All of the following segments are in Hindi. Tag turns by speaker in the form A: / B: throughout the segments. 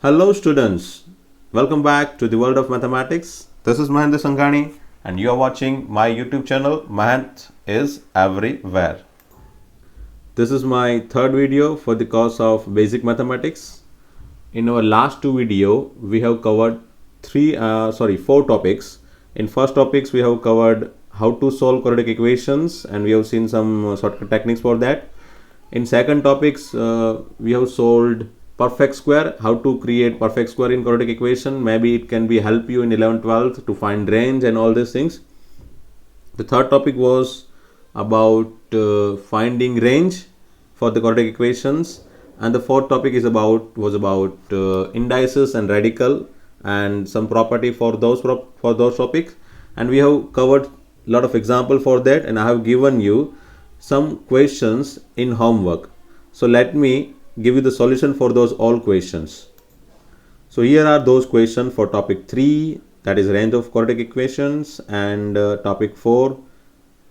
A: Hello students, welcome back to the world of mathematics. This is Mahendra Sanghani and you are watching my YouTube channel Math is Everywhere. This is my third video for the course of basic mathematics. In our last two video we have covered four topics. In first topics we have covered how to solve quadratic equations and we have seen some shortcut techniques for that. In second topics we have solved perfect square, how to create perfect square in quadratic equation. Maybe it can be help you in 11th 12th to find range and all these things. The third topic was about finding range for the quadratic equations, and the fourth topic was about indices and radical and some property for those topics, and we have covered a lot of example for that, and I have given you some questions in homework. So let me give you the solution for those all questions. So here are those questions for topic 3, that is range of quadratic equations, and topic 4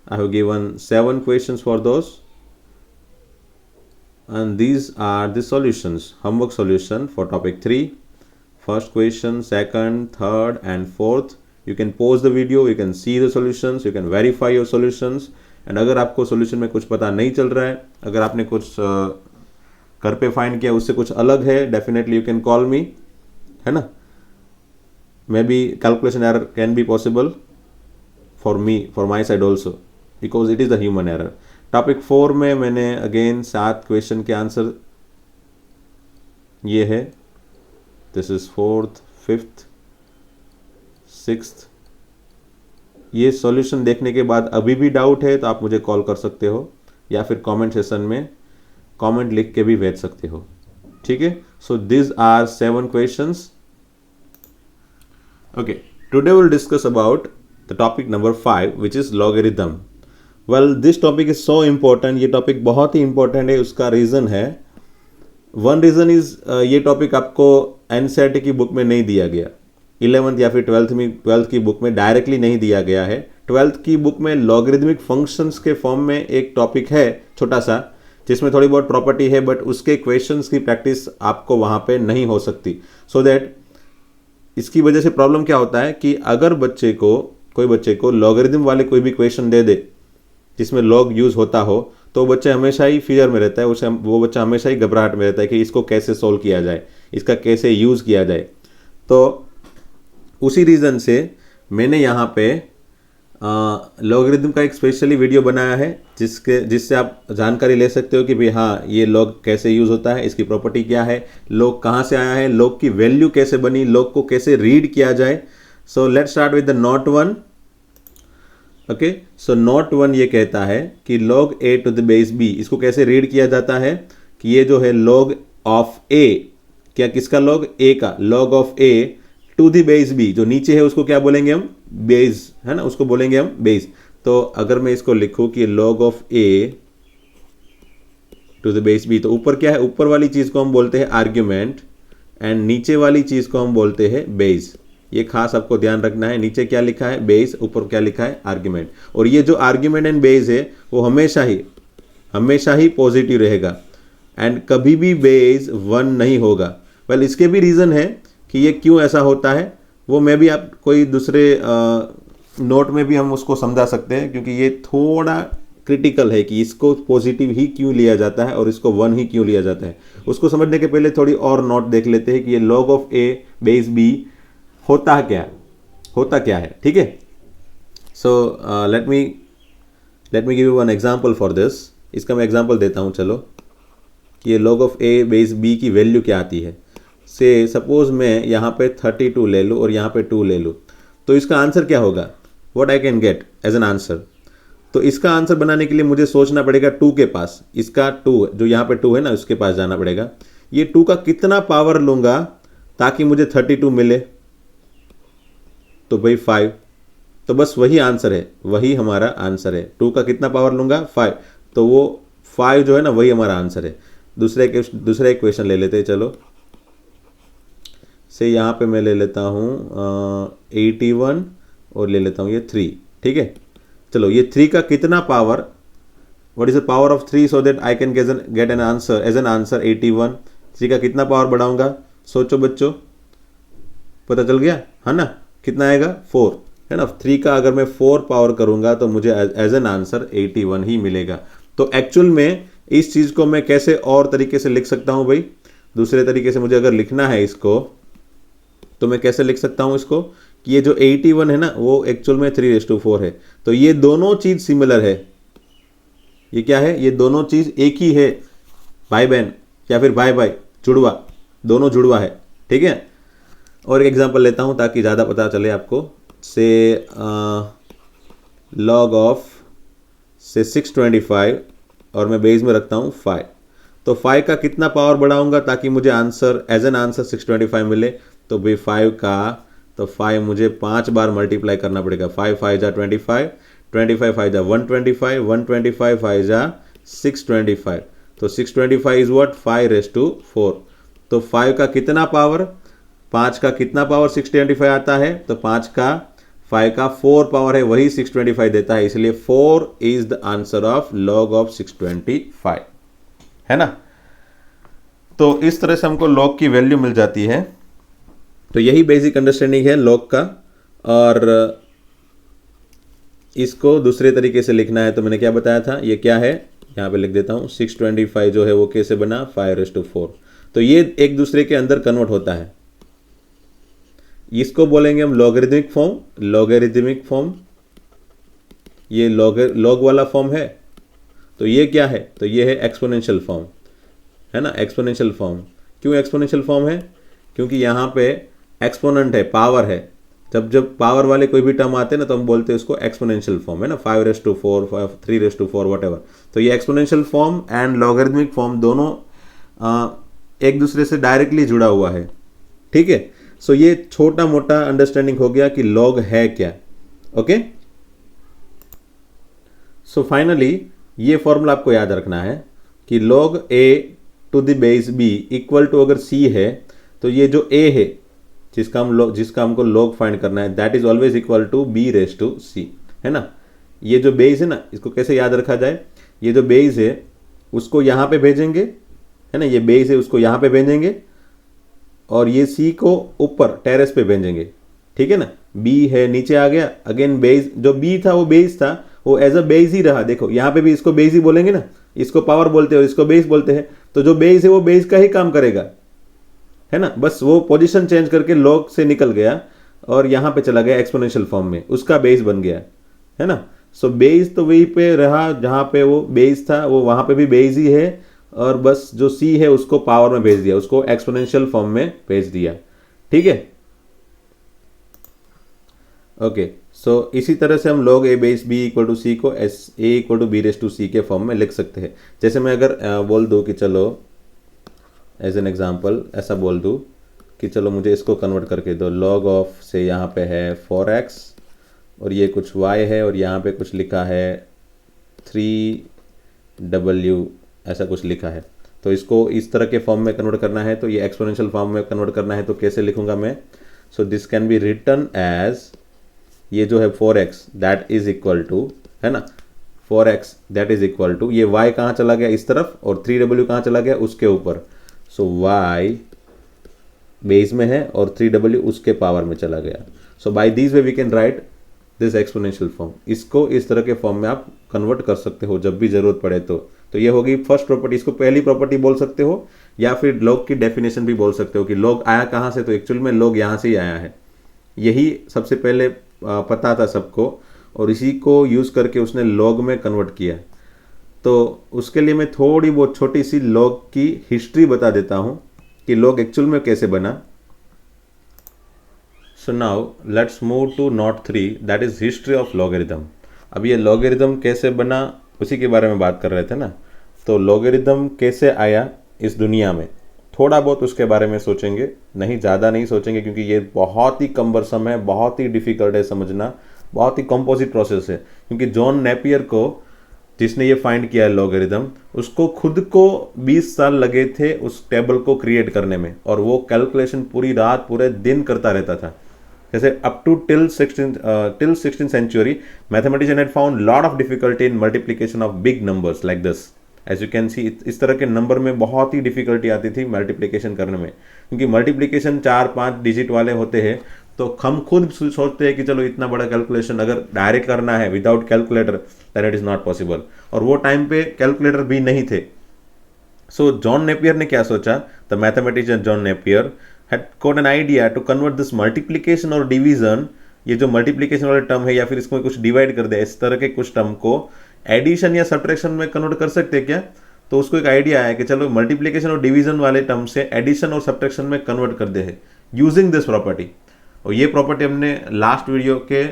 A: I have given 7 questions for those, and these are the solutions, homework solution for topic 3. First question, second, third and fourth. You can pause the video, you can see the solutions, you can verify your solutions. And अगर आपको सोल्यूशन में कुछ पता नहीं चल रहा है, अगर आपने कुछ घर पे फाइंड किया उससे कुछ अलग है, डेफिनेटली यू कैन कॉल मी, है ना. May be calculation error can be possible for me, for my side also, because it is the human error. Topic 4 में मैंने अगेन 7 क्वेश्चन के आंसर ये है. This is 4th, 5th, 6th. ये सॉल्यूशन देखने के बाद अभी भी डाउट है तो आप मुझे कॉल कर सकते हो या फिर कमेंट सेशन में कमेंट लिख के भी भेज सकते हो, ठीक है. So this are 7 questions. Okay, today will discuss about the topic number 5 which is logarithm. Well this topic is so important. ये टॉपिक बहुत ही इंपॉर्टेंट है. उसका रीज़न है, वन रीज़न इज ये टॉपिक आपको एनसीईआरटी की बुक में नहीं दिया गया. 11th या फिर 12th की बुक में डायरेक्टली नहीं दिया गया है. 12th की बुक में लॉगरिथमिक फंक्शंस के फॉर्म में एक टॉपिक है छोटा सा, जिसमें थोड़ी बहुत प्रॉपर्टी है, बट उसके क्वेश्चंस की प्रैक्टिस आपको वहाँ पे नहीं हो सकती. सो दैट इसकी वजह से प्रॉब्लम क्या होता है कि अगर कोई बच्चे को लॉगरिथम वाले कोई भी क्वेश्चन दे दे जिसमें लॉग यूज़ होता हो, तो बच्चे हमेशा ही फियर में रहता है, वो बच्चा हमेशा ही घबराहट में रहता है कि इसको कैसे सोल्व किया जाए, इसका कैसे यूज़ किया जाए. तो उसी रीज़न से मैंने यहाँ पे लॉगरिथम का एक स्पेशली वीडियो बनाया है जिससे आप जानकारी ले सकते हो कि भाई हाँ ये लॉग कैसे यूज़ होता है, इसकी प्रॉपर्टी क्या है, लॉग कहाँ से आया है, लॉग की वैल्यू कैसे बनी, लॉग को कैसे रीड किया जाए. So let's start with the note 1. Okay, so note 1 ये कहता है कि log a to the base b, इसको कैसे रीड किया जाता है कि ये जो है log ऑफ a, क्या किसका log, a का log of a to the base b, जो नीचे है उसको क्या बोलेंगे हम, बेस, है ना, उसको बोलेंगे हम बेस. तो अगर मैं इसको लिखूं कि log of a to the base b, तो ऊपर क्या है, ऊपर वाली चीज को हम बोलते हैं आर्ग्यूमेंट एंड नीचे वाली चीज को हम बोलते हैं बेस. ये खास आपको ध्यान रखना है. नीचे क्या लिखा है बेस, ऊपर क्या लिखा है आर्ग्यूमेंट. और ये जो आर्ग्यूमेंट एंड बेस है वो हमेशा ही पॉजिटिव रहेगा एंड कभी भी बेस 1 नहीं होगा. वेल इसके भी रीजन है कि ये क्यों ऐसा होता है, वो मैं भी आप कोई दूसरे नोट में भी हम उसको समझा सकते हैं, क्योंकि ये थोड़ा क्रिटिकल है कि इसको पॉजिटिव ही क्यों लिया जाता है और इसको 1 ही क्यों लिया जाता है. उसको समझने के पहले थोड़ी और नोट देख लेते हैं कि ये log of a base b होता क्या है, ठीक है. So let me give you one example for this. इसका मैं एग्जांपल देता हूँ चलो, कि ये log of a base b की वैल्यू क्या आती है. से सपोज मैं यहाँ पे 32 ले लूँ और यहाँ पे 2 ले लूँ, तो इसका आंसर क्या होगा, what I can get as an answer. तो इसका आंसर बनाने के लिए मुझे सोचना पड़ेगा 2 के पास, इसका 2 जो यहाँ पे 2 है ना उसके पास जाना पड़ेगा. ये 2 का कितना पावर लूँगा ताकि मुझे 32 मिले, तो भाई 5. तो बस वही आंसर है, वही हमारा आंसर है. 2 का कितना पावर लूँगा 5, तो वो 5 जो है ना वही हमारा आंसर है. दूसरा एक क्वेश्चन ले लेते हैं चलो. से यहाँ पे मैं ले लेता हूँ 81 और ले लेता हूँ ये 3, ठीक है. चलो ये 3 का कितना power, what is the power of 3 so that I can get an answer as an answer 81. 3 का कितना पावर बढ़ाऊंगा, सोचो बच्चों, पता चल गया है ना? कितना आएगा? 4 है ना? 3 का अगर मैं 4 पावर करूंगा तो मुझे एज एन आंसर 81 ही मिलेगा। तो एक्चुअल में इस चीज को मैं कैसे और तरीके से लिख सकता हूं भाई? दूसरे तरीके से मुझे अगर लिखना है इसको, तो मैं कैसे लिख सकता हूं इसको कि ये जो 81 है ना, वो एक्चुअल में 3/4 है। तो ये दोनों चीज सिमिलर है। ये क्या है? ये दोनों चीज एक ही है, भाई बहन या फिर भाई भाई, जुड़वा, दोनों जुड़वा है। ठीक है? और एक एग्जांपल लेता हूं ताकि ज़्यादा पता चले आपको। से लॉग ऑफ से 625 और मैं बेस में रखता हूं 5। तो 5 का कितना पावर बढ़ाऊंगा ताकि मुझे आंसर एज एन आंसर 625 मिले? तो भाई 5 का, तो 5 मुझे 5 बार मल्टीप्लाई करना पड़ेगा। 5 5 जा 25, 25 5 जा 125, 125 5 जा 625। तो 625 इज व्हाट? 5/4। तो 5 का कितना पावर, 5 का कितना पावर 625 आता है? तो 5 का 4 पावर है, वही 625 देता है। इसलिए 4 is the answer of log of 625, है ना? तो इस तरह से हमको लॉग की वैल्यू मिल जाती है। तो यही बेसिक अंडरस्टैंडिंग है लॉग का। और इसको दूसरे तरीके से लिखना है तो मैंने क्या बताया था, ये क्या है, यहाँ पे लिख देता हूँ। 625 जो है वो कैसे बना? 5/4। तो ये एक दूसरे के अंदर कन्वर्ट होता है। इसको बोलेंगे हम लॉगरिदमिक फॉर्म। लॉगरिदमिक फॉर्म, ये लॉग वाला फॉर्म है। तो ये क्या है? तो ये है एक्सपोनेंशियल फॉर्म, है ना? Exponential form. क्यों एक्सपोनेंशियल फॉर्म है? क्योंकि यहाँ पे एक्सपोनेंट है, पावर है। जब पावर वाले कोई भी टर्म आते हैं ना, तो हम बोलते हैं उसको एक्सपोनेंशियल फॉर्म, है ना? 5/4, 3/4, वट। तो ये exponential form and logarithmic form दोनों एक दूसरे से डायरेक्टली जुड़ा हुआ है। ठीक है? सो ये छोटा मोटा अंडरस्टैंडिंग हो गया कि लॉग है क्या। ओके? सो फाइनली ये फॉर्मूला आपको याद रखना है कि log a to the base b equal to, अगर c है तो ये जो a है जिसका हमको log फाइंड करना है, that is always equal to b/c, है ना? ये जो बेस है ना, इसको कैसे याद रखा जाए? ये जो बेस है उसको यहाँ पे भेजेंगे, है ना? ये बेस है उसको यहाँ पे भेजेंगे और ये c को ऊपर टेरेस पे भेजेंगे। ठीक है ना? b है नीचे आ गया, अगेन बेस, जो b था वो बेस था, वो एज अ बेस ही रहा। देखो यहाँ पे भी इसको बेस ही बोलेंगे ना, इसको पावर बोलते हैं, इसको बेस बोलते हैं। तो जो बेस है वो बेस का ही काम करेगा, है ना? बस वो पोजीशन चेंज करके लॉग से निकल गया और यहाँ पे चला गया एक्सपोनेंशियल फॉर्म में, उसका बेस बन गया, है ना? सो बेस तो वहीं पे रहा जहाँ पे वो बेस था, वो वहाँ पे भी बेस ही है। और बस जो c है उसको पावर में भेज दिया, उसको एक्सपोनेंशियल फॉर्म में भेज दिया। ठीक है? ओके, सो इसी तरह से हम log a base b equal to c को a इक्वल टू b/c के फॉर्म में लिख सकते हैं। जैसे मैं अगर बोल दूँ कि चलो एज एन एग्जांपल ऐसा बोल दूँ कि चलो मुझे इसको कन्वर्ट करके दो। log ऑफ से यहाँ पे है 4x और ये कुछ y है और यहाँ पे कुछ लिखा है 3w, ऐसा कुछ लिखा है। तो इसको इस तरह के फॉर्म में कन्वर्ट करना है, तो ये एक्सपोनेंशियल फॉर्म में कन्वर्ट करना है। तो कैसे लिखूंगा मैं? So this can be written as, ये जो है 4x that is equal to, है ना? 4x that is equal to, ये y कहाँ चला गया? इस तरफ, और 3w कहाँ चला गया? उसके ऊपर। सो y बेस में है और 3w उसके पावर में चला गया। So by this way we can write this exponential form. इसको इस तरह के फॉर्म में आप कन्वर्ट कर सकते हो जब भी जरूरत पड़े तो ये होगी फर्स्ट प्रॉपर्टी। इसको पहली प्रॉपर्टी बोल सकते हो या फिर लॉग की डेफिनेशन भी बोल सकते हो कि लॉग आया कहाँ से? तो एक्चुअल में लॉग यहाँ से ही आया है। यही सबसे पहले पता था सबको और इसी को यूज़ करके उसने लॉग में कन्वर्ट किया। तो उसके लिए मैं थोड़ी बहुत छोटी सी लॉग की हिस्ट्री बता देता हूँ कि लॉग एक्चुअल में कैसे बना। So now let's move to note 3, that is history of logarithm. अब ये लॉगरिथम कैसे बना उसी के बारे में बात कर रहे थे ना। तो लॉगरिथम कैसे आया इस दुनिया में, थोड़ा बहुत उसके बारे में सोचेंगे, नहीं ज़्यादा नहीं सोचेंगे क्योंकि ये बहुत ही कम्बरसम है, बहुत ही डिफ़िकल्ट है समझना, बहुत ही कंपोजिट प्रोसेस है। क्योंकि जॉन नेपियर को, जिसने ये फाइंड किया है लॉगरिथम, उसको खुद को 20 साल लगे थे उस टेबल को क्रिएट करने में, और वो कैलकुलेशन पूरी रात पूरे दिन करता रहता था। जैसे up to till 16th century mathematician had found lot of difficulty in multiplication of big numbers like this, as you can see इस तरह के नंबर में बहुत ही डिफिकल्टी आती थी मल्टीप्लिकेशन करने में, क्योंकि मल्टीप्लिकेशन 4-5 डिजिट वाले होते हैं, तो हम खुद सोचते हैं कि चलो इतना बड़ा कैलकुलेशन अगर डायरेक्ट करना है without calculator then it is not possible, और वो टाइम पे कैलकुलेटर भी नहीं थे। सो जॉन नेपियर ने क्या सोचा, the mathematician John Napier had got an idea to convert this multiplication और डिवीजन, ये जो मल्टीप्लिकेशन वाला टर्म है या फिर इसको कुछ डिवाइड कर दे, इस तरह के कुछ टर्म को एडिशन या सब्ट्रैक्शन में कन्वर्ट कर सकते हैं क्या। तो उसको एक आइडिया आया कि चलो मल्टीप्लिकेशन और डिवीजन वाले टर्म से एडिशन और सब्ट्रैक्शन में कन्वर्ट कर दे है यूजिंग दिस प्रॉपर्टी। और ये प्रॉपर्टी हमने लास्ट वीडियो के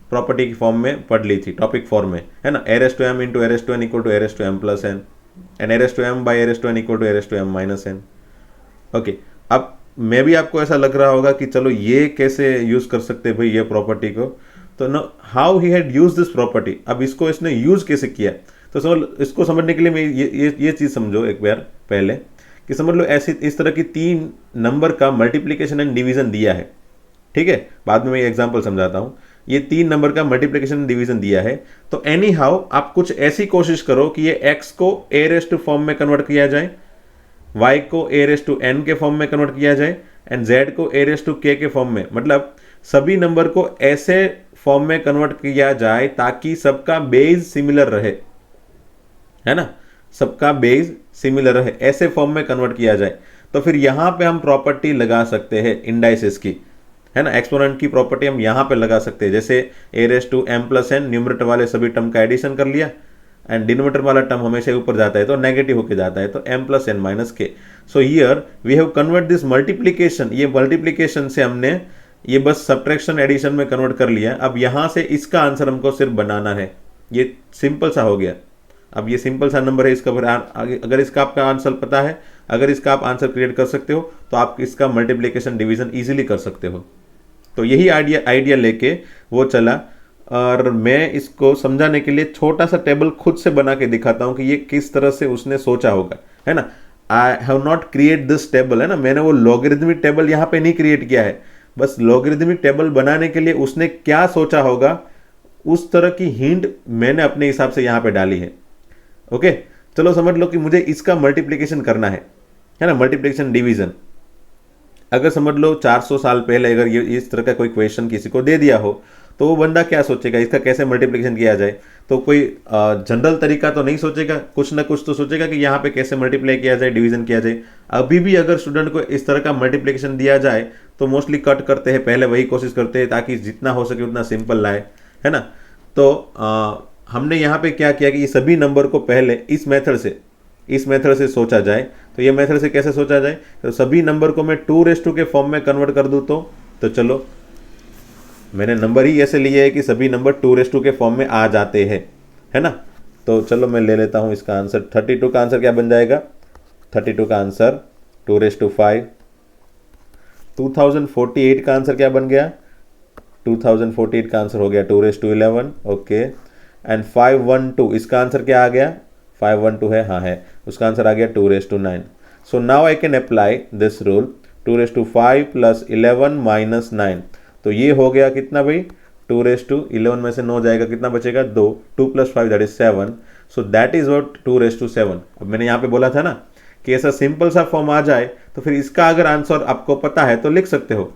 A: प्रॉपर्टी की फॉर्म में पढ़ ली थी, टॉपिक फॉर्म में, है ना। a raised to m into a raised to n equal to a raised to m plus n and a raised to m by a raised to n equal to a raised to m minus n। Okay, अब मैं भी आपको ऐसा लग रहा होगा कि चलो ये कैसे यूज कर सकते हैं भाई ये प्रॉपर्टी को, तो know how he had use this property, अब इसको इसने यूज कैसे किया। तो समझ, इसको समझने के लिए मैं ये चीज समझो एक बार पहले, कि समझ लो ऐसी इस तरह की 3 नंबर का मल्टीप्लिकेशन एंड डिवीजन दिया है, ठीक है। बाद में मैं एग्जांपल समझाता हूं। ये 3 नंबर का मल्टीप्लिकेशन एंड डिवीजन दिया है, तो एनी हाउ आप कुछ ऐसी कोशिश करो कि ये x को a रेस्ट टू फॉर्म में कन्वर्ट किया जाए, y को a रेस्ट टू n के फॉर्म में कन्वर्ट किया जाए एंड z को a रेस्ट टू k के फॉर्म में, मतलब सभी नंबर को ऐसे फॉर्म में कन्वर्ट किया जाए ताकि सबका बेस सिमिलर रहे, है ना, सबका बेस सिमिलर रहे, ऐसे फॉर्म में कन्वर्ट किया जाए। तो फिर यहां पे हम प्रॉपर्टी लगा सकते हैं इंडाइसेस की, है ना, एक्सपोनेंट की प्रॉपर्टी हम यहां पे लगा सकते हैं। जैसे a raised to m plus n, numerator वाले सभी टर्म का एडिशन कर लिया एंड डिनोमिनेटर वाला टर्म हमेशा ऊपर जाता है तो नेगेटिव होके जाता है, तो m प्लस n माइनस के। So here we have convert this multiplication, ये मल्टीप्लीकेशन से हमने ये बस सब्ट्रैक्शन एडिशन में कन्वर्ट कर लिया। अब यहां से इसका आंसर हमको सिर्फ बनाना है, ये सिंपल सा हो गया। अब ये सिंपल सा नंबर है, इसका फिर आगे अगर इसका आपका आंसर पता है, अगर इसका आप आंसर क्रिएट कर सकते हो तो आप इसका मल्टीप्लिकेशन डिवीजन इजीली कर सकते हो। तो यही आइडिया लेके वो चला, और मैं इसको समझाने के लिए छोटा सा टेबल खुद से बना के दिखाता हूं कि ये किस तरह से उसने सोचा होगा, है ना। I have not create this table, है ना, मैंने वो लॉगरिथमिक टेबल यहाँ पे नहीं क्रिएट किया है, बस लॉगरिथमिक टेबल बनाने के लिए उसने क्या सोचा होगा उस तरह की हिंट मैंने अपने हिसाब से यहाँ पे डाली है। ओके, चलो समझ लो कि मुझे इसका मल्टीप्लिकेशन करना है ना, मल्टीप्लिकेशन डिवीजन। अगर समझ लो 400 साल पहले अगर ये इस तरह का कोई क्वेश्चन किसी को दे दिया हो तो वो बंदा क्या सोचेगा, इसका कैसे मल्टीप्लिकेशन किया जाए। तो कोई जनरल तरीका तो नहीं सोचेगा, कुछ ना कुछ तो सोचेगा कि यहाँ पे कैसे मल्टीप्लाई किया जाए, डिवीजन किया जाए। अभी भी अगर स्टूडेंट को इस तरह का मल्टीप्लिकेशन दिया जाए तो मोस्टली कट करते हैं, पहले वही कोशिश करते हैं ताकि जितना हो सके उतना सिंपल लाए, है ना। तो हमने यहाँ पे क्या किया कि ये सभी नंबर को पहले इस मेथड से सोचा जाए। तो ये मेथड से कैसे सोचा जाए, तो सभी नंबर को मैं 2 रेज़ टू के फॉर्म में कन्वर्ट कर दूँ तो चलो मैंने नंबर ही ऐसे लिए है कि सभी नंबर 2 रेज़ टू के फॉर्म में आ जाते हैं, है ना। तो चलो मैं ले लेता हूँ इसका आंसर। 32 का आंसर क्या बन जाएगा, 32 का आंसर 2 रेज़ टू 5। 2048 का आंसर क्या बन गया, 2048 का आंसर हो गया 2 रेज़ टू 11। ओके, एंड 512 इसका आंसर क्या आ गया, 512 है, हाँ है, उसका आंसर आ गया 2 raise to 9। So now I can apply this rule, 2 raise to 5 plus 11 minus 9। तो ये हो गया कितना भाई, 2 रेज़ टू 11 में से 9 जाएगा, कितना बचेगा 2, 2 plus 5 that is 7। So that is what 2 raise to 7। अब मैंने यहाँ पे बोला था ना कि ऐसा सिंपल सा फॉर्म आ जाए तो फिर इसका अगर आंसर आपको पता है तो लिख सकते हो,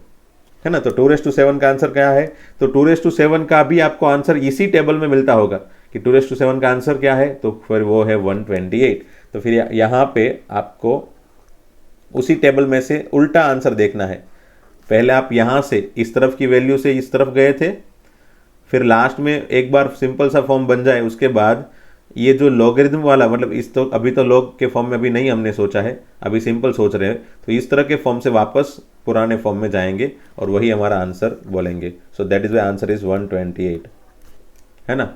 A: है ना। तो 2 रेज़ टू 7 का आंसर क्या है, तो 2 रेज़ टू 7 का भी आपको आंसर इसी टेबल में मिलता होगा कि 2 रेज़ टू 7 का आंसर क्या है, तो फिर वो है 128। तो फिर यहाँ पे आपको उसी टेबल में से उल्टा आंसर देखना है। पहले आप यहाँ से इस तरफ की वैल्यू से इस तरफ गए थे, फिर लास्ट में एक बार सिंपल सा फॉर्म बन जाए उसके बाद ये जो लॉगरिथम वाला, मतलब इस तो अभी तो लॉग के फॉर्म में अभी नहीं हमने सोचा है, अभी सिंपल सोच रहे हैं, तो इस तरह के फॉर्म से वापस पुराने फॉर्म में जाएंगे और वही हमारा आंसर बोलेंगे। So that is why answer is 128, है ना।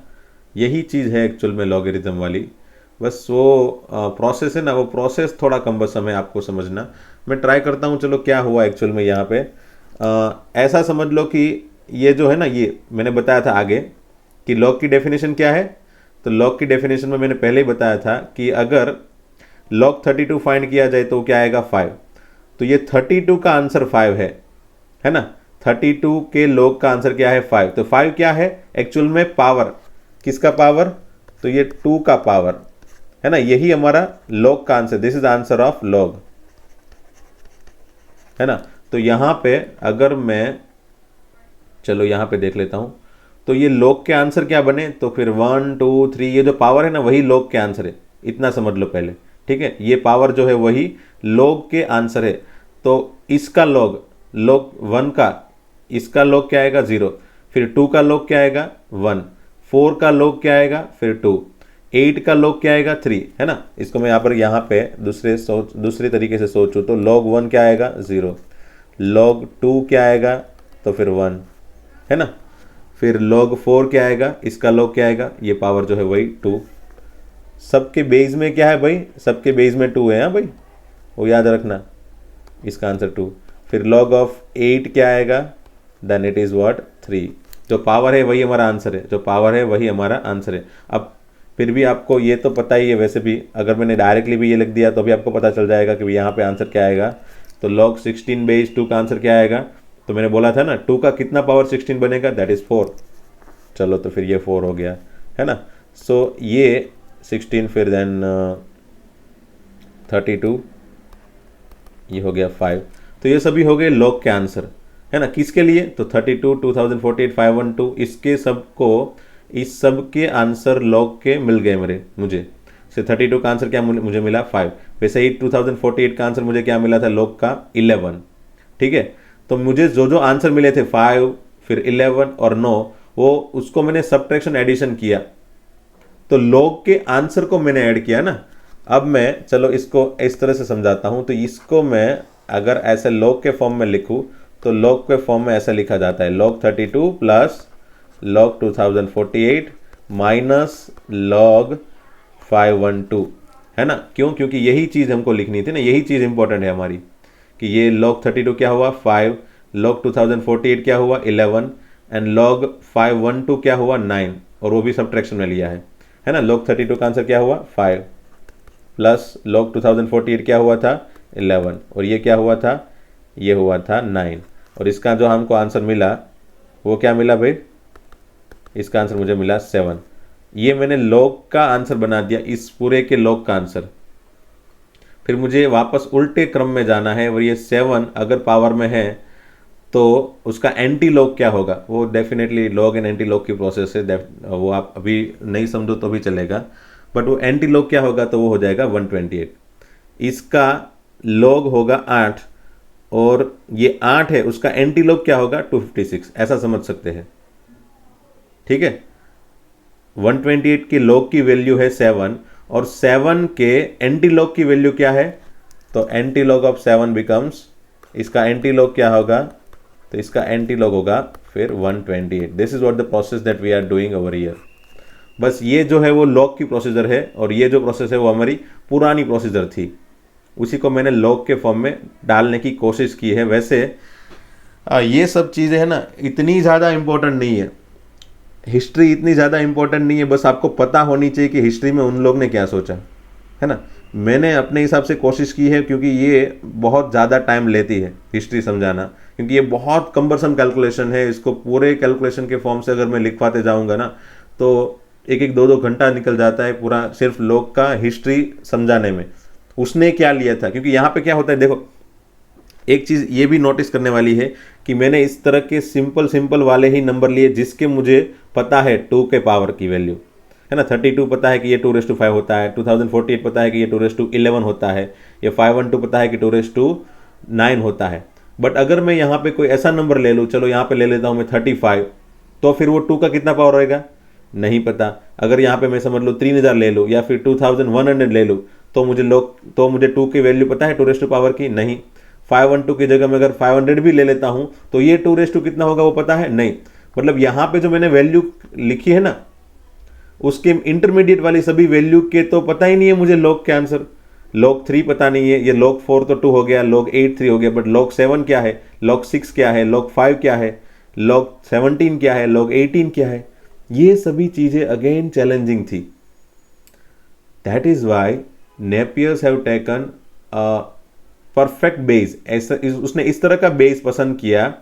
A: यही चीज़ है एक्चुअल में लॉगरिथम वाली, बस वो प्रोसेस है ना, वो प्रोसेस थोड़ा कम्बसम है आपको समझना। मैं ट्राई करता हूँ, चलो क्या हुआ एक्चुअल में यहाँ पे। ऐसा समझ लो कि ये जो है ना, ये मैंने बताया था आगे कि लॉग की डेफिनेशन क्या है। तो लॉग की डेफिनेशन में मैंने पहले ही बताया था कि अगर लॉग 32 फाइंड किया जाए तो क्या आएगा 5। तो ये 32 का आंसर 5 है ना। 32 के लॉग का आंसर क्या है 5। तो 5 क्या है एक्चुअल में, पावर, किसका पावर, तो ये 2 का पावर, है ना, यही हमारा लॉग का answer, this is answer of log, है ना। तो यहाँ पे अगर मैं, चलो यहाँ पे देख लेता हूँ, तो ये लॉग के आंसर क्या बने, तो फिर 1 2 3 ये जो पावर है ना वही लॉग के आंसर है, इतना समझ लो पहले, ठीक है। ये पावर जो है वही लॉग के आंसर है। तो इसका लॉग, लॉग 1 का, इसका लॉग क्या आएगा 0, फिर 2 का लॉग क्या आएगा 1, 4 का लॉग क्या आएगा फिर 2, 8 का लॉग क्या आएगा 3, है ना। इसको मैं यहाँ पे दूसरे तरीके से सोचूं तो log 1 क्या आएगा 0, log 2 क्या आएगा तो फिर 1, है ना। फिर log 4 क्या आएगा, इसका log क्या आएगा, ये पावर जो है वही 2। सबके बेस में क्या है भाई, सबके बेस में 2 है, हाँ भाई, वो याद रखना, इसका आंसर 2। फिर log ऑफ 8 क्या आएगा, देन इट इज़ व्हाट 3। जो पावर है वही हमारा आंसर है, जो पावर है वही हमारा आंसर है। अब फिर भी आपको ये तो पता ही है, वैसे भी अगर मैंने डायरेक्टली भी ये लिख दिया तो भी आपको पता चल जाएगा कि यहाँ पे आंसर क्या आएगा। तो log 16 बेस 2 का आंसर क्या आएगा, तो मैंने बोला था ना 2 का कितना पावर 16 बनेगा, दैट इज़ 4। चलो तो फिर ये 4 हो गया, है ना। सो ये 16 फिर देन 32, ये हो गया 5। तो ये सभी हो गए log के आंसर, है ना। किसके लिए, तो 32, 2048, 512, इसके सबको, इस सब के आंसर log के मिल गए मुझे। से 32 का आंसर क्या मुझे मिला 5। वैसे ही 2048 का आंसर मुझे क्या मिला था log का 11, ठीक है। तो मुझे जो जो आंसर मिले थे 5 फिर 11 और 9, वो उसको मैंने सब्ट्रैक्शन एडिशन किया, तो log के आंसर को मैंने ऐड किया ना। अब मैं चलो इसको इस तरह से समझाता हूं, तो इसको मैं अगर ऐसे log के फॉर्म में लिखूं तो log के फॉर्म में ऐसा लिखा जाता है log 32 plus log 2048 minus log 512, है ना। क्यों, क्योंकि यही चीज़ हमको लिखनी थी ना, यही चीज़ इंपॉर्टेंट है हमारी, कि ये log 32 क्या हुआ 5, log 2048 क्या हुआ 11 एंड log 512 क्या हुआ 9, और वो भी सब्ट्रैक्शन में लिया है ना। log 32 का आंसर क्या हुआ 5 प्लस log 2048 क्या हुआ था 11, और ये क्या हुआ था, ये हुआ था 9, और इसका जो हमको आंसर मिला वो क्या मिला भाई, इसका आंसर मुझे मिला 7। ये मैंने log का आंसर बना दिया, इस पूरे के log का आंसर। फिर मुझे वापस उल्टे क्रम में जाना है, और ये 7 अगर पावर में है तो उसका एंटी लॉग क्या होगा, वो definitely log and anti log की प्रोसेस है, वो आप अभी नहीं समझो तो भी चलेगा, बट वो एंटी लॉग क्या होगा, तो वो हो जाएगा 128। इसका लॉग होगा 8, और ये 8 है, उसका एंटी लॉग क्या होगा 256, ऐसा समझ सकते हैं, ठीक है। 128 की लॉग की वैल्यू है 7, और 7 के एंटी लॉग की वैल्यू क्या है, तो एंटी लॉग ऑफ 7 बिकम्स, इसका एंटी लॉग क्या होगा, तो इसका एंटी लॉग होगा फिर 128। This is what the process that we are doing over here. बस ये जो है वो लॉग की प्रोसीजर है, और ये जो प्रोसेस है वो हमारी पुरानी प्रोसीजर थी, उसी को मैंने लॉग के फॉर्म में डालने की कोशिश की है। वैसे ये सब चीज़ें है ना इतनी ज़्यादा इंपॉर्टेंट नहीं है, हिस्ट्री इतनी ज़्यादा इंपॉर्टेंट नहीं है, बस आपको पता होनी चाहिए कि हिस्ट्री में उन लोग ने क्या सोचा, है ना। मैंने अपने हिसाब से कोशिश की है, क्योंकि ये बहुत ज़्यादा टाइम लेती है हिस्ट्री समझाना, क्योंकि ये बहुत कम्बरसम कैलकुलेशन है। इसको पूरे कैलकुलेशन के फॉर्म से अगर मैं लिखवाते जाऊँगा ना तो 1-1 2-2 घंटा निकल जाता है पूरा सिर्फ लोग का हिस्ट्री समझाने में, उसने क्या लिया था। क्योंकि यहाँ पे क्या होता है, देखो एक चीज़ ये भी नोटिस करने वाली है कि मैंने इस तरह के सिंपल वाले ही नंबर लिए जिसके मुझे पता है 2 के पावर की वैल्यू, है ना। 32 पता है कि ये 2⁵ होता है, 2048 पता है कि ये 2�11 होता है, ये 512 पता है कि 2⁹ होता है। बट अगर मैं यहाँ पे कोई ऐसा नंबर ले लूँ, चलो यहाँ पे ले लेता हूँ मैं 35, तो फिर वो 2 का कितना पावर होएगा नहीं पता। अगर यहाँ पे मैं समझ लो 3000 ले लूँ या फिर 2100 ले लूँ, तो मुझे 2 की वैल्यू पता है 2 पावर की नहीं। 512 की जगह में अगर 500 भी ले लेता हूँ तो ये 2 कितना होगा वो पता है नहीं। मतलब यहाँ पे जो मैंने वैल्यू लिखी है ना, उसके इंटरमीडिएट वाली सभी वैल्यू के तो पता ही नहीं है मुझे log के आंसर। log 3 पता नहीं है, ये log 4 तो 2 हो गया, log 8 3 हो गया, बट log 7 क्या है, log 6 क्या है, log 5 क्या है, log 17 क्या है, log 18 क्या है, ये सभी चीजें अगेन चैलेंजिंग थी। That is why Napier's have taken perfect base. ऐसा उसने इस तरह का बेस पसंद किया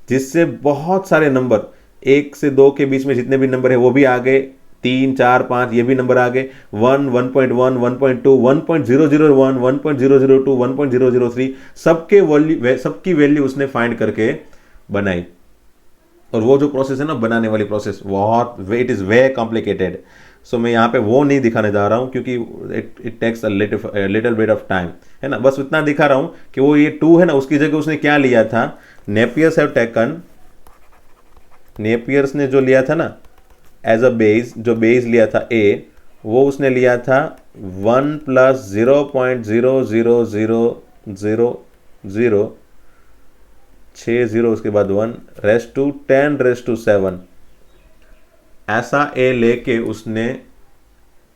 A: जिससे बहुत सारे नंबर 1 से 2 के बीच में जितने भी नंबर है वो भी आ गए, 3, 4, 5 ये भी नंबर आ गए, 1, 1.1, 1.2, 1.001, 1.002, 1.003 सबकी वैल्यू उसने फाइंड करके बनाई। और वो जो प्रोसेस है ना बनाने वाली प्रोसेस, बहुत इट इज़ वे कॉम्प्लिकेटेड। सो मैं यहाँ पे वो नहीं दिखाने जा रहा हूँ क्योंकि it takes a little bit of time, है ना। बस उतना दिखा रहा हूँ कि वो ये 2 है ना, उसकी जगह उसने क्या लिया था, नेपियर्स ने जो लिया था ना एज अ बेस, जो बेस लिया था ए, वो उसने लिया था 1 + 0.0000060, उसके बाद 1^10⁻⁷ ऐसा ए लेके उसने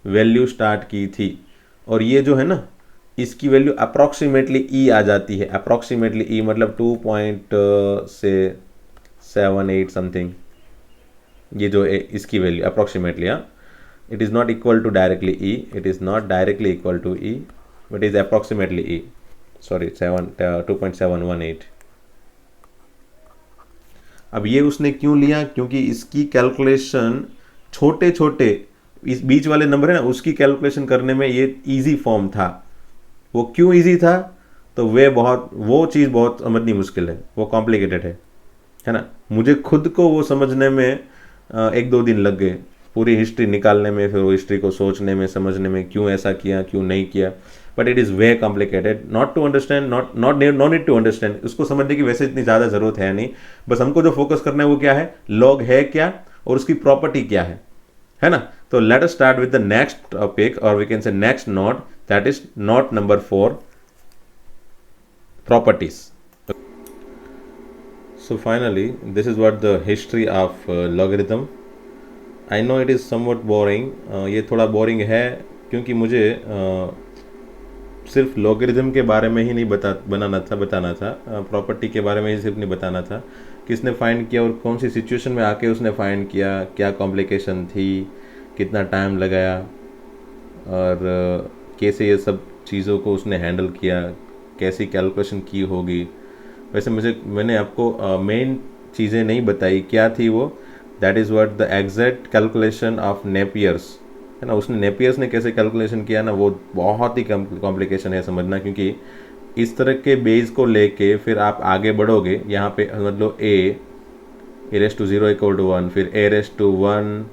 A: वैल्यू स्टार्ट की थी। और ये जो है ना, इसकी वैल्यू अप्रॉक्सीमेटली ई आ जाती है। अप्रॉक्सीमेटली ई मतलब 2.78 समथिंग, ये जो इसकी वैल्यू अप्रॉक्सीमेटली, हाँ, it is not equal to directly e, it is not directly equal to e, but is approximately e, sorry 2.718। अब ये उसने क्यों लिया, क्योंकि इसकी कैलकुलेशन छोटे छोटे इस बीच वाले नंबर है ना, उसकी कैलकुलेशन करने में ये इजी फॉर्म था। वो क्यों इजी था, तो वो चीज़ बहुत समझनी मुश्किल है, वो कॉम्प्लिकेटेड है ना। मुझे खुद को वो समझने में 1-2 दिन लग गए, पूरी हिस्ट्री निकालने में, फिर वो हिस्ट्री को सोचने में, समझने में, क्यों ऐसा किया क्यों नहीं किया। But it is way complicated, not to understand, no need to understand. उसको समझने की वैसे इतनी ज़्यादा ज़रूरत है नहीं, बस हमको जो फोकस करना है वो क्या है, लॉग है क्या और उसकी प्रॉपर्टी क्या है ना। तो let us start with the next topic, और we can say next note, that is note number 4, properties. So finally, this is what the history of logarithm. I know it is somewhat boring. ये थोड़ा बोरिंग है क्योंकि मुझे सिर्फ लॉगरिदम के बारे में ही नहीं बताना था, प्रॉपर्टी के बारे में ही सिर्फ नहीं बताना था, किसने फाइंड किया और कौन सी सिचुएशन में आके उसने फाइंड किया, क्या कॉम्प्लिकेशन थी, कितना टाइम लगाया, और कैसे ये सब चीज़ों को उसने हैंडल किया, कैसी कैलकुलेशन की होगी। वैसे मैंने आपको मेन चीज़ें नहीं बताई, क्या थी वो, that is what the exact calculation of Napier's, है ना। उसने नेपियर्स ने कैसे कैलकुलेशन किया ना, वो बहुत ही कॉम्प्लिकेशन है समझना, क्योंकि इस तरह के बेस को लेके फिर आप आगे बढ़ोगे। यहाँ पे मतलब a⁻0 = 1, फिर a⁻1,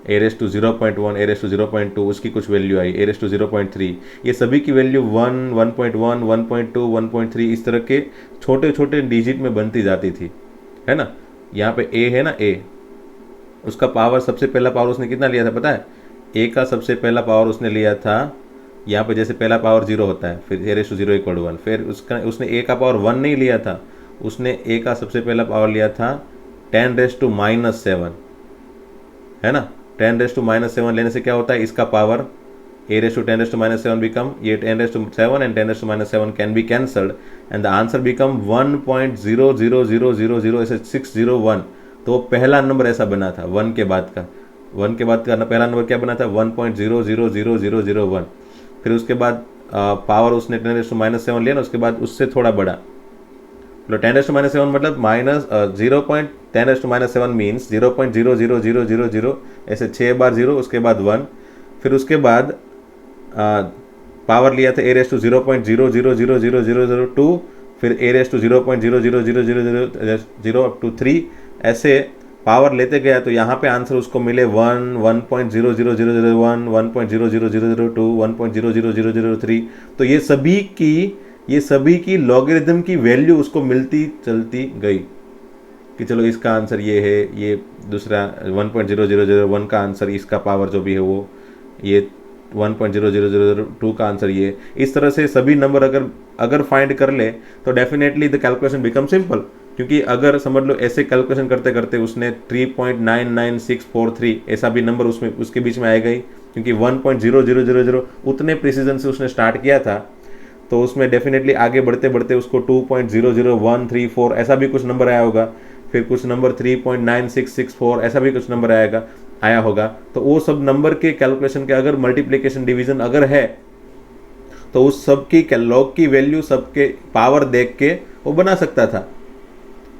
A: a⁻0.1, a⁻0.2, उसकी कुछ वैल्यू आई, a⁻0.3, ये सभी की वैल्यू 1, 1.1, 1.2, 1.3 इस तरह के छोटे छोटे डिजिट में बनती जाती थी, है ना। यहाँ पे a है ना, a उसका पावर, सबसे पहला पावर उसने कितना लिया था पता है, a का सबसे पहला पावर उसने लिया था, यहाँ पे जैसे पहला पावर 0 होता है, फिर a⁻0 = 1, फिर उसने a का पावर 1 नहीं लिया था, उसने a का सबसे पहला पावर लिया था 10⁻⁻7, है ना। 10⁻⁻7 लेने से क्या होता है, इसका पावर a⁻10⁻7 बिकम, ये 10⁻7 and 10⁻7 can be cancelled and the answer become 1.00000 ऐसे 601। तो पहला नंबर ऐसा बना था, 1 के बाद का पहला नंबर क्या बना था, 1.0000001। फिर उसके बाद पावर उसने 10⁻7 लिया ना, उसके बाद उससे थोड़ा बड़ा, तो 10⁻7 मतलब -0.10⁻7 मीन्स 0.00000 ऐसे 6 बार 0, उसके बाद 1, फिर उसके बाद पावर लिया था a⁻0.0000002, फिर a⁻0.00000 अप टू 3, ऐसे पावर लेते गया। तो यहाँ पे आंसर उसको मिले 1, 1.00001, 1.00002, 1.00003। तो ये सभी की लॉगरिदम की वैल्यू उसको मिलती चलती गई कि चलो इसका आंसर ये है, ये दूसरा 1.00001 का आंसर, इसका पावर जो भी है वो ये 1.00002 का आंसर ये। इस तरह से सभी नंबर अगर फाइंड कर ले तो definitely the calculation become simple. क्योंकि अगर समझ लो ऐसे कैलकुलेशन करते करते उसने 3.99643 ऐसा भी नंबर उसके बीच में आएगा ही, क्योंकि 1.0000 उतने प्रिसीजन से उसने स्टार्ट किया था, तो उसमें डेफिनेटली आगे बढ़ते बढ़ते उसको 2.00134 ऐसा भी कुछ नंबर आया होगा, फिर कुछ नंबर 3.9664 ऐसा भी कुछ नंबर आया होगा। तो वो सब नंबर के कैलकुलेशन के अगर मल्टीप्लिकेशन डिवीजन अगर है तो उस सब की लॉग की वैल्यू सबके पावर देख के वो बना सकता था,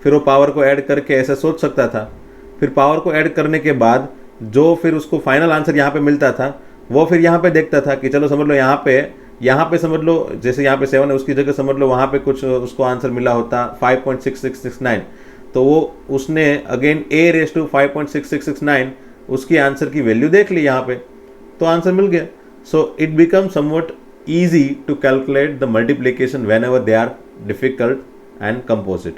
A: फिर वो पावर को ऐड करके ऐसा सोच सकता था, फिर पावर को ऐड करने के बाद जो फिर उसको फाइनल आंसर यहाँ पे मिलता था वो फिर यहाँ पे देखता था कि चलो समझ लो यहाँ पे समझ लो जैसे यहाँ पे 7 है उसकी जगह समझ लो वहाँ पे कुछ उसको आंसर मिला होता 5.6669, तो वो उसने अगेन a⁻5.6669 उसकी आंसर की वैल्यू देख ली यहाँ पे, तो आंसर मिल गया. So it become somewhat easy to calculate the multiplication whenever they are difficult and composite.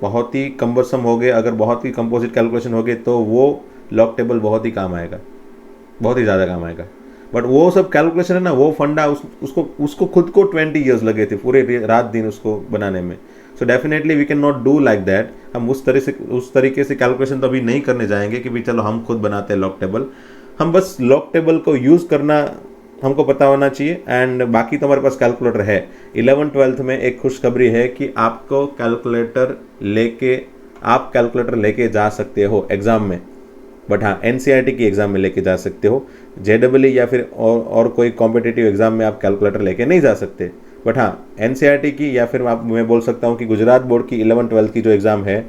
A: बहुत ही कम्बरसम हो गए, अगर बहुत ही कंपोजिट कैलकुलेशन हो गए तो वो लॉग टेबल बहुत ही काम आएगा, बहुत ही ज़्यादा काम आएगा. बट वो सब कैलकुलेशन है ना, वो फंडा उसको खुद को 20 ईयर्स लगे थे पूरे रात दिन उसको बनाने में. So definitely we can not do like that. हम उस तरीके से कैलकुलेशन तो अभी नहीं करने जाएंगे कि भी चलो हम खुद बनाते हैं लॉग टेबल. हम बस लॉग टेबल को यूज़ करना हमको पता होना चाहिए. एंड बाकी तो हमारे पास कैलकुलेटर है. 11th-12th में एक खुशखबरी है कि आपको कैलकुलेटर लेके जा सकते हो एग्ज़ाम में. बट हाँ, NCERT की एग्ज़ाम में लेके जा सकते हो. JEE या फिर और कोई कॉम्पिटिटिव एग्ज़ाम में आप कैलकुलेटर लेके नहीं जा सकते. बट हाँ, NCERT की या फिर मैं बोल सकता हूँ कि गुजरात बोर्ड की 11th-12th की जो एग्ज़ाम है,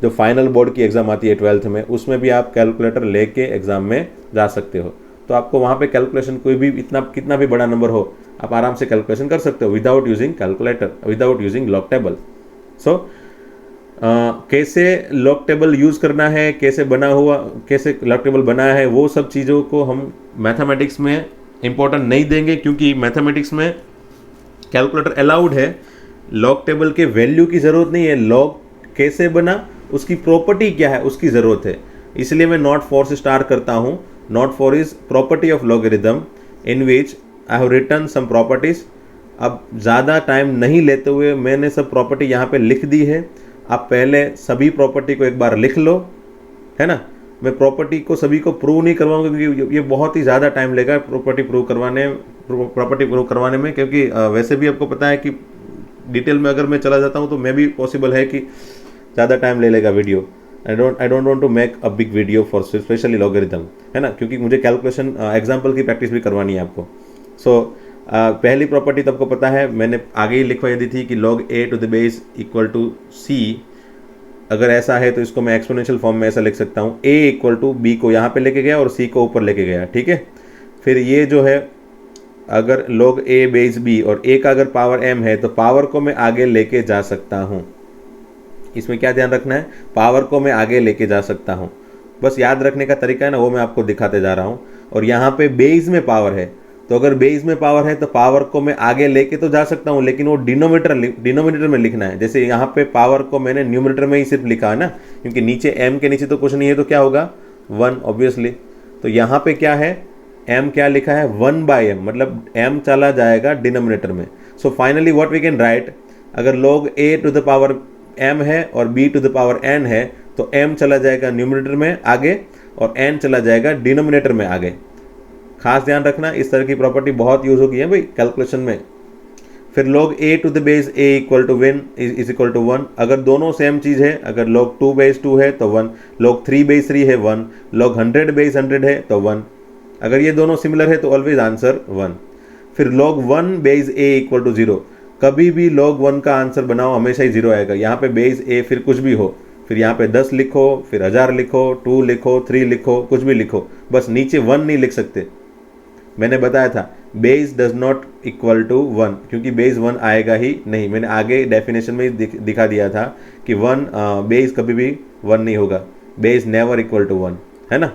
A: जो फाइनल बोर्ड की एग्ज़ाम आती है 12th में, उसमें भी आप कैलकुलेटर लेके एग्ज़ाम में जा सकते हो. तो आपको वहाँ पे कैलकुलेशन कोई भी कितना भी बड़ा नंबर हो आप आराम से कैलकुलेशन कर सकते हो without using calculator, without using log table. So कैसे लॉग टेबल यूज़ करना है, कैसे लॉग टेबल बनाया है, वो सब चीज़ों को हम मैथमेटिक्स में इम्पोर्टेंट नहीं देंगे, क्योंकि मैथमेटिक्स में कैलकुलेटर अलाउड है. लॉग टेबल के वैल्यू की ज़रूरत नहीं है, लॉग कैसे बना उसकी प्रॉपर्टी क्या है उसकी ज़रूरत है. इसलिए मैं नॉट फॉर से स्टार्ट करता हूँ. Note four is property of logarithm in which I have written some properties. अब ज़्यादा टाइम नहीं लेते हुए मैंने सब प्रॉपर्टी यहाँ पे लिख दी है. आप पहले सभी प्रॉपर्टी को एक बार लिख लो, है ना. मैं प्रॉपर्टी को सभी को प्रूव नहीं करवाऊंगा क्योंकि ये बहुत ही ज़्यादा टाइम लेगा प्रॉपर्टी प्रूव करवाने में, क्योंकि वैसे भी आपको पता है कि डिटेल में अगर मैं चला जाता हूँ तो मैं भी पॉसिबल है कि ज़्यादा टाइम ले लेगा video. I don't want to make a big video for specially logarithm, है ना, क्योंकि मुझे कैलकुलेशन एग्जाम्पल की प्रैक्टिस भी करवानी है आपको. सो पहली प्रॉपर्टी तो आपको पता है, मैंने आगे ही लिखवा दी थी कि log a to the base equal to c. अगर ऐसा है तो इसको मैं एक्सपोनेंशियल फॉर्म में ऐसा लिख सकता हूँ, a इक्वल टू b को यहाँ पे लेके गया और c को ऊपर लेके गया. ठीक है. फिर ये जो है अगर log a बेस b और a का अगर पावर m है तो पावर को मैं आगे लेके जा सकता हूँ. इसमें क्या ध्यान रखना है, पावर को मैं आगे लेके जा सकता हूँ. बस याद रखने का तरीका है ना, वो मैं आपको दिखाते जा रहा हूँ. और यहाँ पे बेस में पावर है, तो अगर बेस में पावर है तो पावर को मैं आगे लेके तो जा सकता हूँ, लेकिन वो डिनोमिनेटर में लिखना है. जैसे यहाँ पे पावर को मैंने न्यूमरेटर में ही सिर्फ लिखा है ना, क्योंकि नीचे m के नीचे तो कुछ नहीं है, तो क्या होगा 1 ऑब्वियसली. तो यहाँ पे क्या है, m क्या लिखा है 1/m, मतलब m चला जाएगा डिनोमिनेटर में. So finally what we can write, अगर log a to the power m है और b to the power n है तो m चला जाएगा न्यूमरेटर में आगे और n चला जाएगा डिनोमिनेटर में आगे. खास ध्यान रखना, इस तरह की प्रॉपर्टी बहुत यूज होगी है भाई कैलकुलेशन में. फिर log a to the base a equal to is equal to 1. अगर दोनों सेम चीज़ है, अगर log 2 बेस 2 है तो 1, log 3 बेस 3 है 1, log 100 बेस 100 है तो 1. अगर ये दोनों सिमिलर है तो ऑलवेज आंसर 1. फिर log 1 base a equal to 0. कभी भी log 1 का आंसर बनाओ हमेशा ही 0 आएगा. यहाँ पे बेस a फिर कुछ भी हो, फिर यहाँ पे 10 लिखो, फिर 1000 लिखो, 2 लिखो, 3 लिखो, कुछ भी लिखो, बस नीचे 1 नहीं लिख सकते. मैंने बताया था base does not equal to 1, क्योंकि बेस 1 आएगा ही नहीं. मैंने आगे डेफिनेशन में दिखा दिया था कि बेस कभी भी 1 नहीं होगा. बेस नेवर इक्वल टू 1, है ना.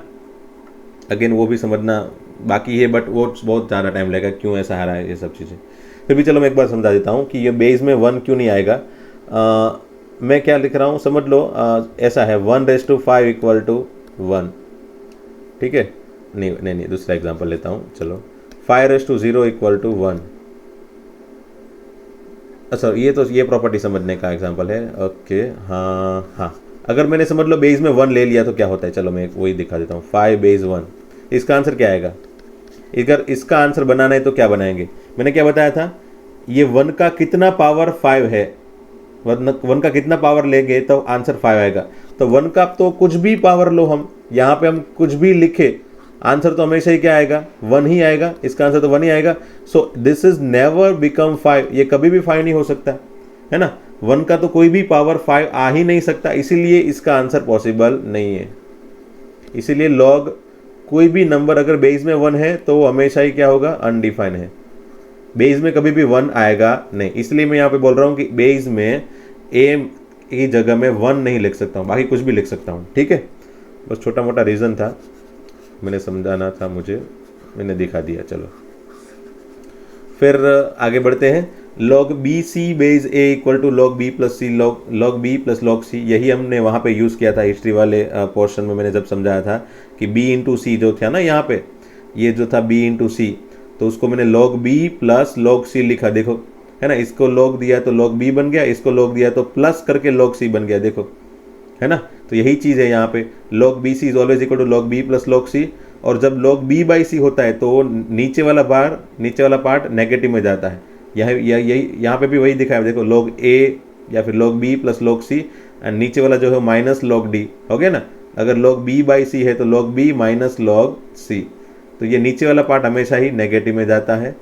A: अगेन वो भी समझना बाकी है, बट वो बहुत ज़्यादा टाइम लगेगा क्यों ऐसा आ रहा है ये सब चीज़ें. फिर भी चलो मैं एक बार समझा देता हूँ कि ये बेस में 1 क्यों नहीं आएगा. मैं क्या लिख रहा हूँ समझ लो. ऐसा है 1/5 इक्वल टू 1. ठीक है. नहीं दूसरा एग्जांपल लेता हूँ. चलो 5/0 इक्वल टू 1. अच्छा ये प्रॉपर्टी समझने का एग्जांपल है. ओके. हाँ अगर मैंने समझ लो बेस में 1 ले लिया तो क्या होता है, चलो मैं वही दिखा देता हूँ. 5 बेस 1, इसका आंसर क्या आएगा. अगर इसका आंसर बनाना है तो क्या बनाएंगे, मैंने क्या बताया था, ये 1 का कितना पावर 5 है, 1 का कितना पावर लेंगे तो आंसर 5 आएगा. तो 1 का तो कुछ भी पावर लो, हम यहाँ पे हम कुछ भी लिखे, आंसर तो हमेशा ही क्या आएगा 1 ही आएगा. इसका आंसर तो 1 ही आएगा. सो दिस इज नेवर बिकम 5. ये कभी भी 5 नहीं हो सकता, है ना. 1 का तो कोई भी पावर 5 आ ही नहीं सकता, इसीलिए इसका आंसर पॉसिबल नहीं है. इसीलिए लॉग कोई भी नंबर अगर बेस में 1 है तो वो हमेशा ही क्या होगा, अनडिफाइन है। बेस में कभी भी 1 आएगा नहीं, इसलिए मैं यहाँ पे बोल रहा हूँ कि बेस में ए की जगह में 1 नहीं लिख सकता हूँ, बाकी कुछ भी लिख सकता हूँ। ठीक है, बस छोटा मोटा रीज़न था, मैंने समझाना था मुझे, मैंने दिखा दिया। चलो फिर आगे बढ़ते हैं। log b c base a equal to log b plus c, log b plus log c, यही हमने वहाँ पे यूज़ किया था हिस्ट्री वाले पोर्शन में। मैंने जब समझाया था कि b इंटू सी जो था ना यहाँ पे, ये जो था b इंटू सी, तो उसको मैंने log b plus log c लिखा, देखो है ना। इसको log दिया तो log b बन गया, इसको log दिया तो प्लस करके log c बन गया, देखो है ना। तो यही चीज़ है यहाँ पे, log b c is always equal to log b plus log c। और जब log b बाई सी होता है तो नीचे वाला पार्ट नेगेटिव में जाता है। यहाँ पे भी वही दिखा है, देखो log a या फिर log b plus log c, and नीचे वाला जो है माइनस log d हो गया ना। अगर log b बाई सी है तो log b minus log c, तो ये नीचे वाला पार्ट हमेशा ही नेगेटिव में जाता है।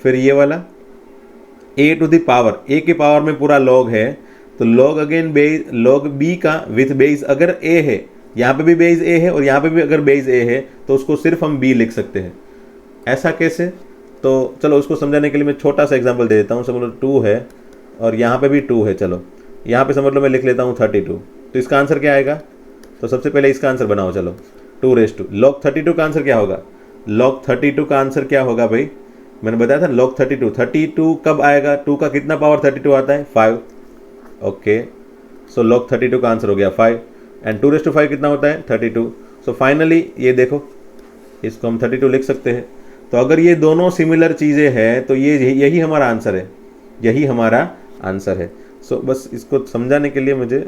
A: फिर ये वाला a to the power, a के पावर में पूरा log है, तो log again base log b का विथ बेस अगर a है, यहाँ पे भी बेस a है और यहाँ पे भी अगर बेस a है तो उसको सिर्फ हम b लिख सकते हैं। ऐसा कैसे, तो चलो उसको समझाने के लिए मैं छोटा सा एग्जांपल दे देता हूँ। समझ लो 2 है और यहाँ पे भी 2 है, चलो यहाँ पे समझ लो मैं लिख लेता हूँ 32, तो इसका आंसर क्या आएगा। तो सबसे पहले इसका आंसर बनाओ, चलो 2 log 32 का आंसर क्या होगा, log 32 का आंसर क्या होगा भाई, मैंने बताया था log 32 कब आएगा, 2 का कितना पावर 32 आता है, 5। ओके, सो log 32 का आंसर हो गया 5, एंड 2/5 कितना होता है 32। सो फाइनली ये देखो, इसको हम 32 लिख सकते हैं। तो अगर ये दोनों सिमिलर चीज़ें हैं तो यही हमारा आंसर है, यही हमारा आंसर है। सो बस इसको समझाने के लिए मुझे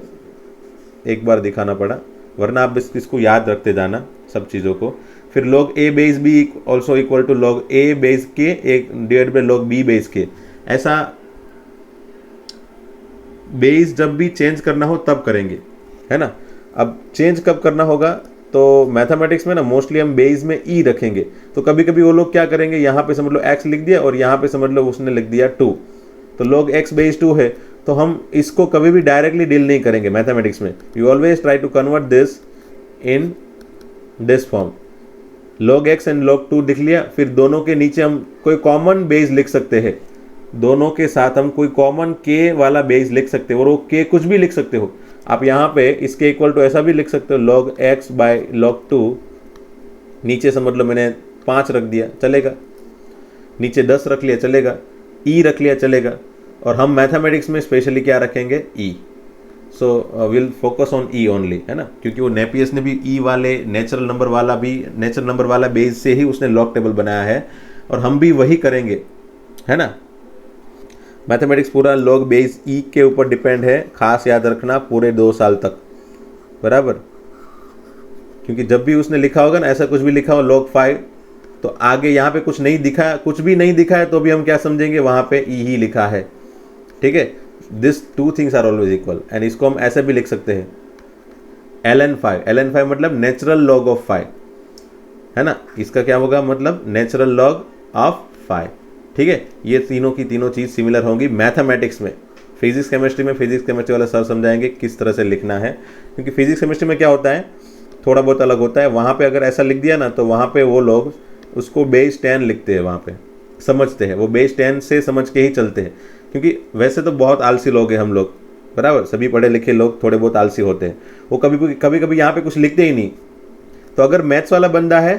A: एक बार दिखाना पड़ा, वरना आप इसको याद रखते जाना सब चीज़ों को। फिर log a base b also equal to log a base के एक divide by log b base के। ऐसा बेस जब भी चेंज करना हो तब करेंगे, है ना। अब चेंज कब करना होगा, तो मैथमेटिक्स में ना मोस्टली हम बेस में ई रखेंगे। तो कभी कभी वो लोग क्या करेंगे, यहाँ पे समझ लो x लिख दिया और यहाँ पे समझ लो उसने लिख दिया 2, तो log x बेस 2 है, तो हम इसको कभी भी डायरेक्टली डील नहीं करेंगे मैथमेटिक्स में। You always try to convert this in this form. log x and log 2 लिख लिया, फिर दोनों के नीचे हम कोई कॉमन बेस लिख सकते हैं, दोनों के साथ हम कोई कॉमन k वाला बेस लिख सकते हो, और वो k कुछ भी लिख सकते हो आप। यहाँ पे इसके इक्वल टू ऐसा भी लिख सकते हो log x बाय log 2, नीचे समझ लो मैंने 5 रख दिया चलेगा, नीचे 10 रख लिया चलेगा, e रख लिया चलेगा, और हम मैथमेटिक्स में स्पेशली क्या रखेंगे, e। So will focus on e only, है ना, क्योंकि वो नेपियस ने भी e वाले नेचुरल नंबर वाला बेस से ही उसने लॉग टेबल बनाया है, और हम भी वही करेंगे, है ना। मैथमेटिक्स पूरा log बेस e के ऊपर डिपेंड है, खास याद रखना पूरे 2 साल तक, बराबर। क्योंकि जब भी उसने लिखा होगा ना ऐसा कुछ भी लिखा हो log 5, तो आगे यहाँ पे कुछ भी नहीं दिखा है तो भी हम क्या समझेंगे, वहाँ पे e ही लिखा है, ठीक है। This 2 things are always equal, and इसको हम ऐसे भी लिख सकते हैं ln5 मतलब नेचुरल लॉग ऑफ 5, है ना। इसका क्या होगा, मतलब नेचुरल लॉग ऑफ 5, ठीक है। ये तीनों की तीनों चीज़ सिमिलर होंगी मैथमेटिक्स में। फिजिक्स केमिस्ट्री वाला सर समझाएंगे किस तरह से लिखना है, क्योंकि फिजिक्स केमिस्ट्री में क्या होता है, थोड़ा बहुत अलग होता है। वहाँ पे अगर ऐसा लिख दिया ना तो वहाँ पे वो लोग उसको बेस 10 लिखते हैं, वहाँ पे समझते हैं, वो बेस 10 से समझ के ही चलते हैं। क्योंकि वैसे तो बहुत आलसी लोग हैं हम लोग, बराबर, सभी पढ़े लिखे लोग थोड़े बहुत आलसी होते हैं, वो कभी यहाँ पे कुछ लिखते ही नहीं। तो अगर मैथ्स वाला बंदा है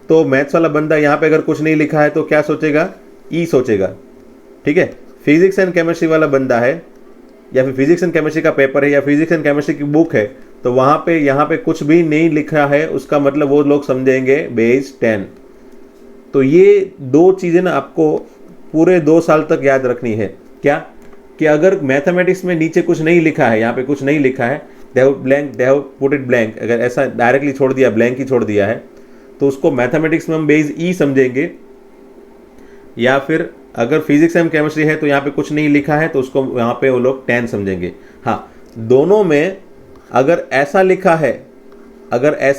A: तो मैथ्स वाला बंदा यहाँ पे अगर कुछ नहीं लिखा है तो क्या सोचेगा, ई सोचेगा, ठीक है। फिजिक्स एंड केमिस्ट्री वाला बंदा है, या फिर फिजिक्स एंड केमिस्ट्री का पेपर है, या फिजिक्स एंड केमिस्ट्री की बुक है, तो वहाँ पे यहाँ पे कुछ भी नहीं लिखा है, उसका मतलब वो लोग समझेंगे बेस 10। तो ये 2 चीज़ें ना आपको पूरे 2 साल तक याद रखनी है। क्या कि अगर मैथमेटिक्स में नीचे कुछ नहीं लिखा है, यहाँ पे कुछ नहीं लिखा है, they have put it blank, अगर ऐसा डायरेक्टली छोड़ दिया, ब्लैंक ही छोड़ दिया है, तो उसको मैथमेटिक्स में हम बेस ई समझेंगे। या फिर अगर फिजिक्स एंड केमिस्ट्री है तो यहाँ पे कुछ नहीं लिखा है तो उसको यहाँ पे वो लोग 10 समझेंगे। हाँ, दोनों में अगर ऐसा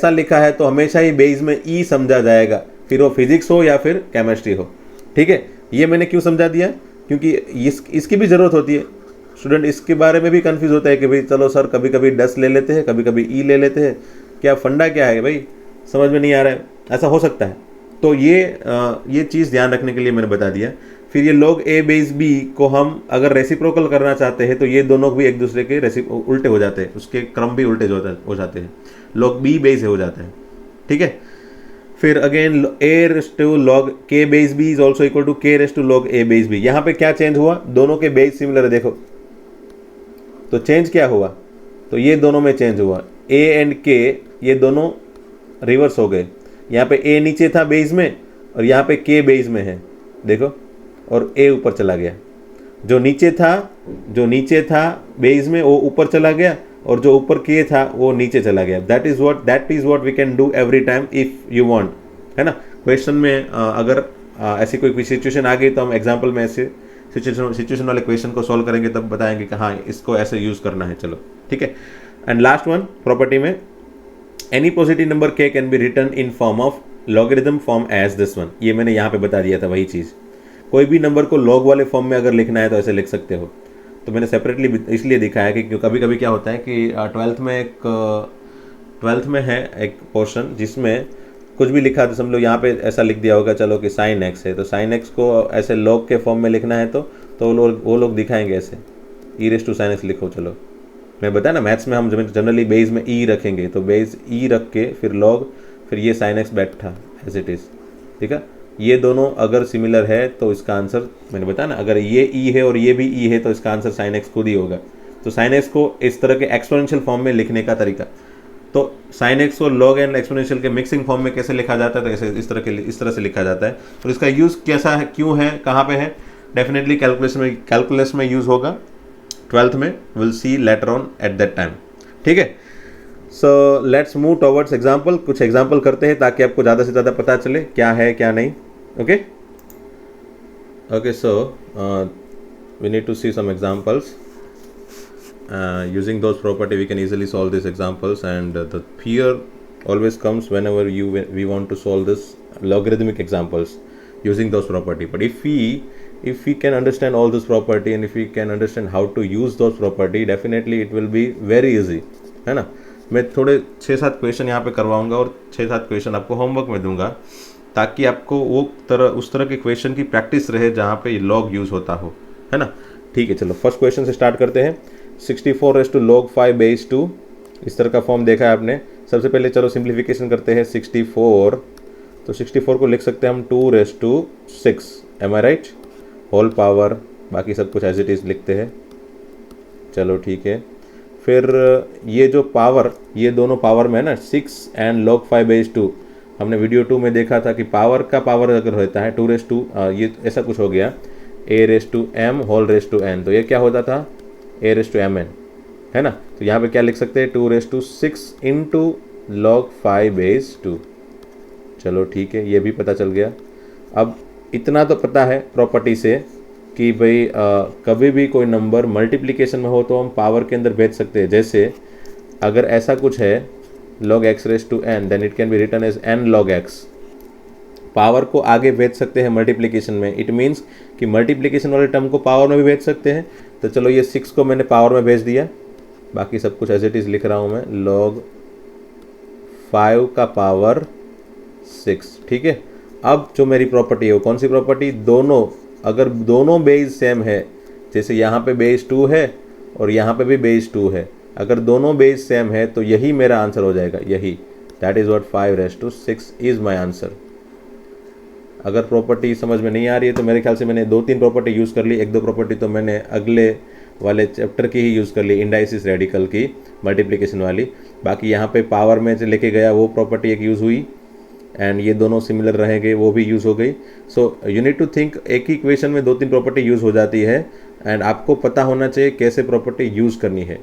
A: लिखा है तो हमेशा ही बेस में ई समझा जाएगा, फिर वो फिजिक्स हो या फिर केमिस्ट्री हो, ठीक है। ये मैंने क्यों समझा दिया, क्योंकि इसकी भी ज़रूरत होती है। स्टूडेंट इसके बारे में भी कंफ्यूज होता है कि भाई चलो सर कभी कभी 10 ले लेते हैं, कभी कभी ई ले लेते हैं, क्या फंडा क्या है भाई, समझ में नहीं आ रहा है, ऐसा हो सकता है। तो ये चीज़ ध्यान रखने के लिए मैंने बता दिया। फिर ये log a बेस b को हम अगर रेसिप्रोकल करना चाहते हैं तो ये दोनों भी एक दूसरे के उल्टे हो जाते हैं, उसके क्रम भी उल्टे हो जाते हैं, log b बेस हो जाता है, ठीक है। फिर again a raise to log k base b is also equal to k raise to log a base b। यहाँ पे क्या चेंज हुआ, दोनों के बेस सिमिलर है, देखो तो चेंज क्या हुआ, तो ये दोनों में चेंज हुआ, a एंड k ये दोनों रिवर्स हो गए। यहाँ पे a नीचे था बेस में और यहाँ पे k बेस में है, देखो, और a ऊपर चला गया। जो नीचे था बेस में वो ऊपर चला गया और जो ऊपर k था वो नीचे चला गया। That is what we can do every time if you want, है ना। क्वेश्चन में अगर ऐसी कोई सिचुएशन आ गई तो हम एग्जाम्पल में ऐसे सिचुएशन वाले क्वेश्चन को सॉल्व करेंगे, तब बताएंगे कि हाँ इसको ऐसे यूज करना है, चलो ठीक है। एंड लास्ट वन प्रॉपर्टी में, any positive number k can be written in form of logarithm form as this one. ये मैंने यहाँ पे बता दिया था वही चीज़, कोई भी नंबर को लॉग वाले फॉर्म में अगर लिखना है तो ऐसे लिख सकते हो। तो मैंने सेपरेटली इसलिए दिखाया कि कभी कभी क्या होता है कि ट्वेल्थ में है एक पोर्शन जिसमें कुछ भी लिखा, तो समझ लो यहाँ पे ऐसा लिख दिया होगा चलो कि साइन एक्स है, तो साइन एक्स को ऐसे लॉग के फॉर्म में लिखना है तो वो लोग दिखाएंगे ऐसे ई रेस टू साइन एक्स लिखो। चलो मैं बताया ना, मैथ्स में हम जनरली बेस में ई रखेंगे, तो बेस ई रख के फिर लॉग, फिर ये साइन एक्स बैठा एज इट इज़, ठीक है। ये दोनों अगर सिमिलर है तो इसका आंसर मैंने बताया ना, अगर ये ई है और ये भी ई है तो इसका आंसर साइन एक्स खुद ही होगा। तो साइन एक्स को इस तरह के एक्सपोनेंशियल फॉर्म में लिखने का तरीका, तो साइन एक्स को लॉग एंड एक्सपोनेंशियल के मिक्सिंग फॉर्म में कैसे लिखा जाता है, तो ऐसे इस तरह से लिखा जाता है। और इसका यूज़ कैसा है, क्यों है, कहाँ पे है, डेफिनेटली कैलकुलस में यूज़ होगा, 12th में, will see later on at that time, ठीक है। So let's move towards example, कुछ एग्जाम्पल करते हैं ताकि आपको ज़्यादा से ज़्यादा पता चले क्या है क्या नहीं। Okay, so we need to see some examples. Using those property we can easily solve these examples, and the fear always comes whenever we want to solve this logarithmic examples using those property. But if we can understand all this property and if we can understand how to use those property, definitely it will be very easy, है ना। मैं थोड़े 6-7 क्वेश्चन यहाँ पे करवाऊँगा और 6-7 क्वेश्चन आपको होमवर्क में दूंगा, ताकि आपको उस तरह के क्वेश्चन की प्रैक्टिस रहे जहाँ पे लॉग यूज़ होता हो, है ना। ठीक है, चलो फर्स्ट क्वेश्चन से स्टार्ट करते हैं। 64 रेस टू log 5 बेस 2, इस तरह का फॉर्म देखा है आपने। सबसे पहले चलो सिंप्लीफिकेशन करते हैं। 64, तो 64 को लिख सकते हैं हम 2 raise to 6, am I right, whole power, बाकी सब कुछ एज इट इज़ लिखते हैं, चलो ठीक है। फिर ये जो पावर, ये दोनों पावर में है ना, 6 एंड log 5 बेस 2, हमने वीडियो 2 में देखा था कि पावर का पावर अगर होता है 2 रेस टू, ये ऐसा कुछ हो गया, a raise to m whole raise to n, तो ये क्या होता था a रेस टू mn, है ना। तो यहाँ पे क्या लिख सकते हैं, 2 raise to 6 into log 5 base 2, चलो ठीक है, ये भी पता चल गया। अब इतना तो पता है प्रॉपर्टी से कि भाई कभी भी कोई नंबर मल्टीप्लिकेशन में हो तो हम पावर के अंदर भेज सकते हैं। जैसे अगर ऐसा कुछ है log x raise to n, then it can be written as n log x, power को आगे भेज सकते हैं मल्टीप्लिकेशन में। इट मीन्स कि मल्टीप्लिकेशन वाले टर्म को पावर में भी भेज सकते हैं। तो चलो ये 6 को मैंने पावर में भेज दिया, बाकी सब कुछ एज इट इज़ लिख रहा हूँ मैं, log 5 का पावर 6, ठीक है। अब जो मेरी प्रॉपर्टी है वो कौन सी प्रॉपर्टी, दोनों, अगर दोनों बेस सेम है, जैसे यहाँ पे बेस 2 है और यहाँ पे भी बेस 2 है, अगर दोनों बेस सेम है तो यही मेरा आंसर हो जाएगा, यही, that is what 5 raise to 6 is my answer. अगर प्रॉपर्टी समझ में नहीं आ रही है तो मेरे ख्याल से मैंने 2-3 प्रॉपर्टी यूज़ कर ली, 1-2 प्रॉपर्टी तो मैंने अगले वाले चैप्टर की ही यूज़ कर ली, इंडाइसिस रेडिकल की मल्टीप्लिकेशन वाली। बाकी यहाँ पे पावर में से लेके गया वो प्रॉपर्टी एक यूज़ हुई, एंड ये दोनों सिमिलर रहेंगे, वो भी यूज़ हो गई। So you need to think, एक ही इक्वेशन में 2-3 प्रॉपर्टी यूज़ हो जाती है, एंड आपको पता होना चाहिए कैसे प्रॉपर्टी यूज़ करनी है।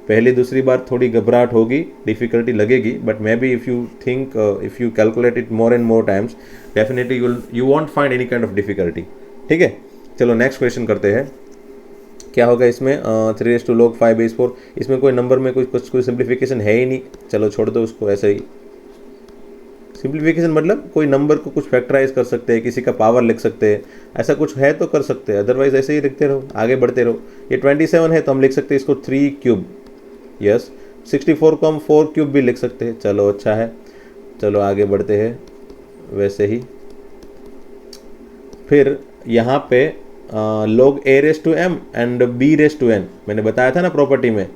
A: पहली दूसरी बार थोड़ी घबराहट होगी, डिफ़िकल्टी लगेगी, but may be if you think, if you calculate it more and more times, definitely you want find any kind of difficulty, ठीक है। चलो नेक्स्ट क्वेश्चन करते हैं। क्या होगा इसमें, 3 रेस टू log 5 बेस 4, इसमें कोई नंबर में कोई सिंप्लीफिकेशन है ही नहीं, चलो छोड़ दो उसको ऐसे ही। सिंप्लीफिकेशन मतलब कोई नंबर को कुछ फैक्टराइज कर सकते हैं, किसी का पावर लिख सकते हैं, ऐसा कुछ है तो कर सकते हैं, अदरवाइज ऐसे ही लिखते रहो, आगे बढ़ते रहो। ये 27 है तो हम लिख सकते हैं इसको 3 क्यूब, यस, 64 को हम 4 क्यूब भी लिख सकते हैं। चलो अच्छा है, चलो आगे बढ़ते हैं। वैसे ही फिर यहाँ पे log a raise to m and b raise to n, मैंने बताया था ना प्रॉपर्टी में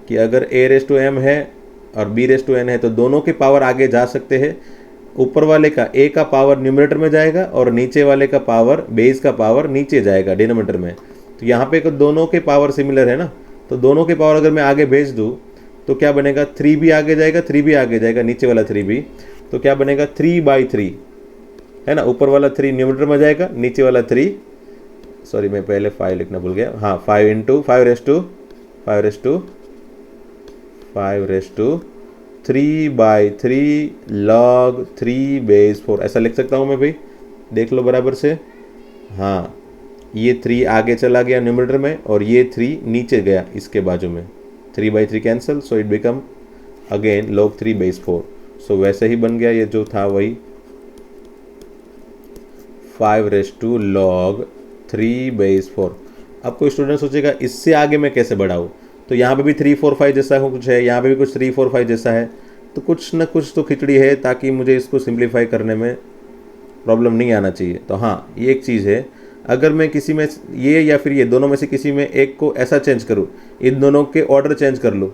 A: कि अगर a रेस टू m है और b रेस टू n है तो दोनों के पावर आगे जा सकते हैं। ऊपर वाले का a का पावर न्यूमरेटर में जाएगा और नीचे वाले का पावर, बेस का पावर नीचे जाएगा डिनोमिनेटर में। तो यहाँ पे दोनों के पावर सिमिलर है ना, तो दोनों के पावर अगर मैं आगे भेज दूँ तो क्या बनेगा, 3 भी आगे जाएगा, 3 भी आगे जाएगा, नीचे वाला 3 भी, तो क्या बनेगा 3/3 है ना। ऊपर वाला 3 न्यूमरेटर में जाएगा, नीचे वाला 3, सॉरी मैं पहले 5 लिखना भूल गया, हाँ 5 into 5 raise to 3/3 log 3 base 4 ऐसा लिख सकता हूँ मैं भाई, देख लो बराबर से। हाँ ये 3 आगे चला गया न्यूमरेटर में और ये 3 नीचे गया इसके बाजू में, 3/3 cancel, so it become again log 3 base 4। सो वैसे ही बन गया ये जो था वही 5 रेस टू log 3 बेस 4। अब कोई स्टूडेंट सोचेगा इससे आगे मैं कैसे बढ़ाऊँ, तो यहाँ पे भी 3 4 5 जैसा कुछ है, यहाँ पे भी कुछ 3 4 5 जैसा है, तो कुछ ना कुछ तो खिचड़ी है ताकि मुझे इसको सिंप्लीफाई करने में प्रॉब्लम नहीं आना चाहिए। तो हाँ ये एक चीज़ है, अगर मैं किसी में ये या फिर ये दोनों में से किसी में एक को ऐसा चेंज करूँ, इन दोनों के ऑर्डर चेंज कर लूँ,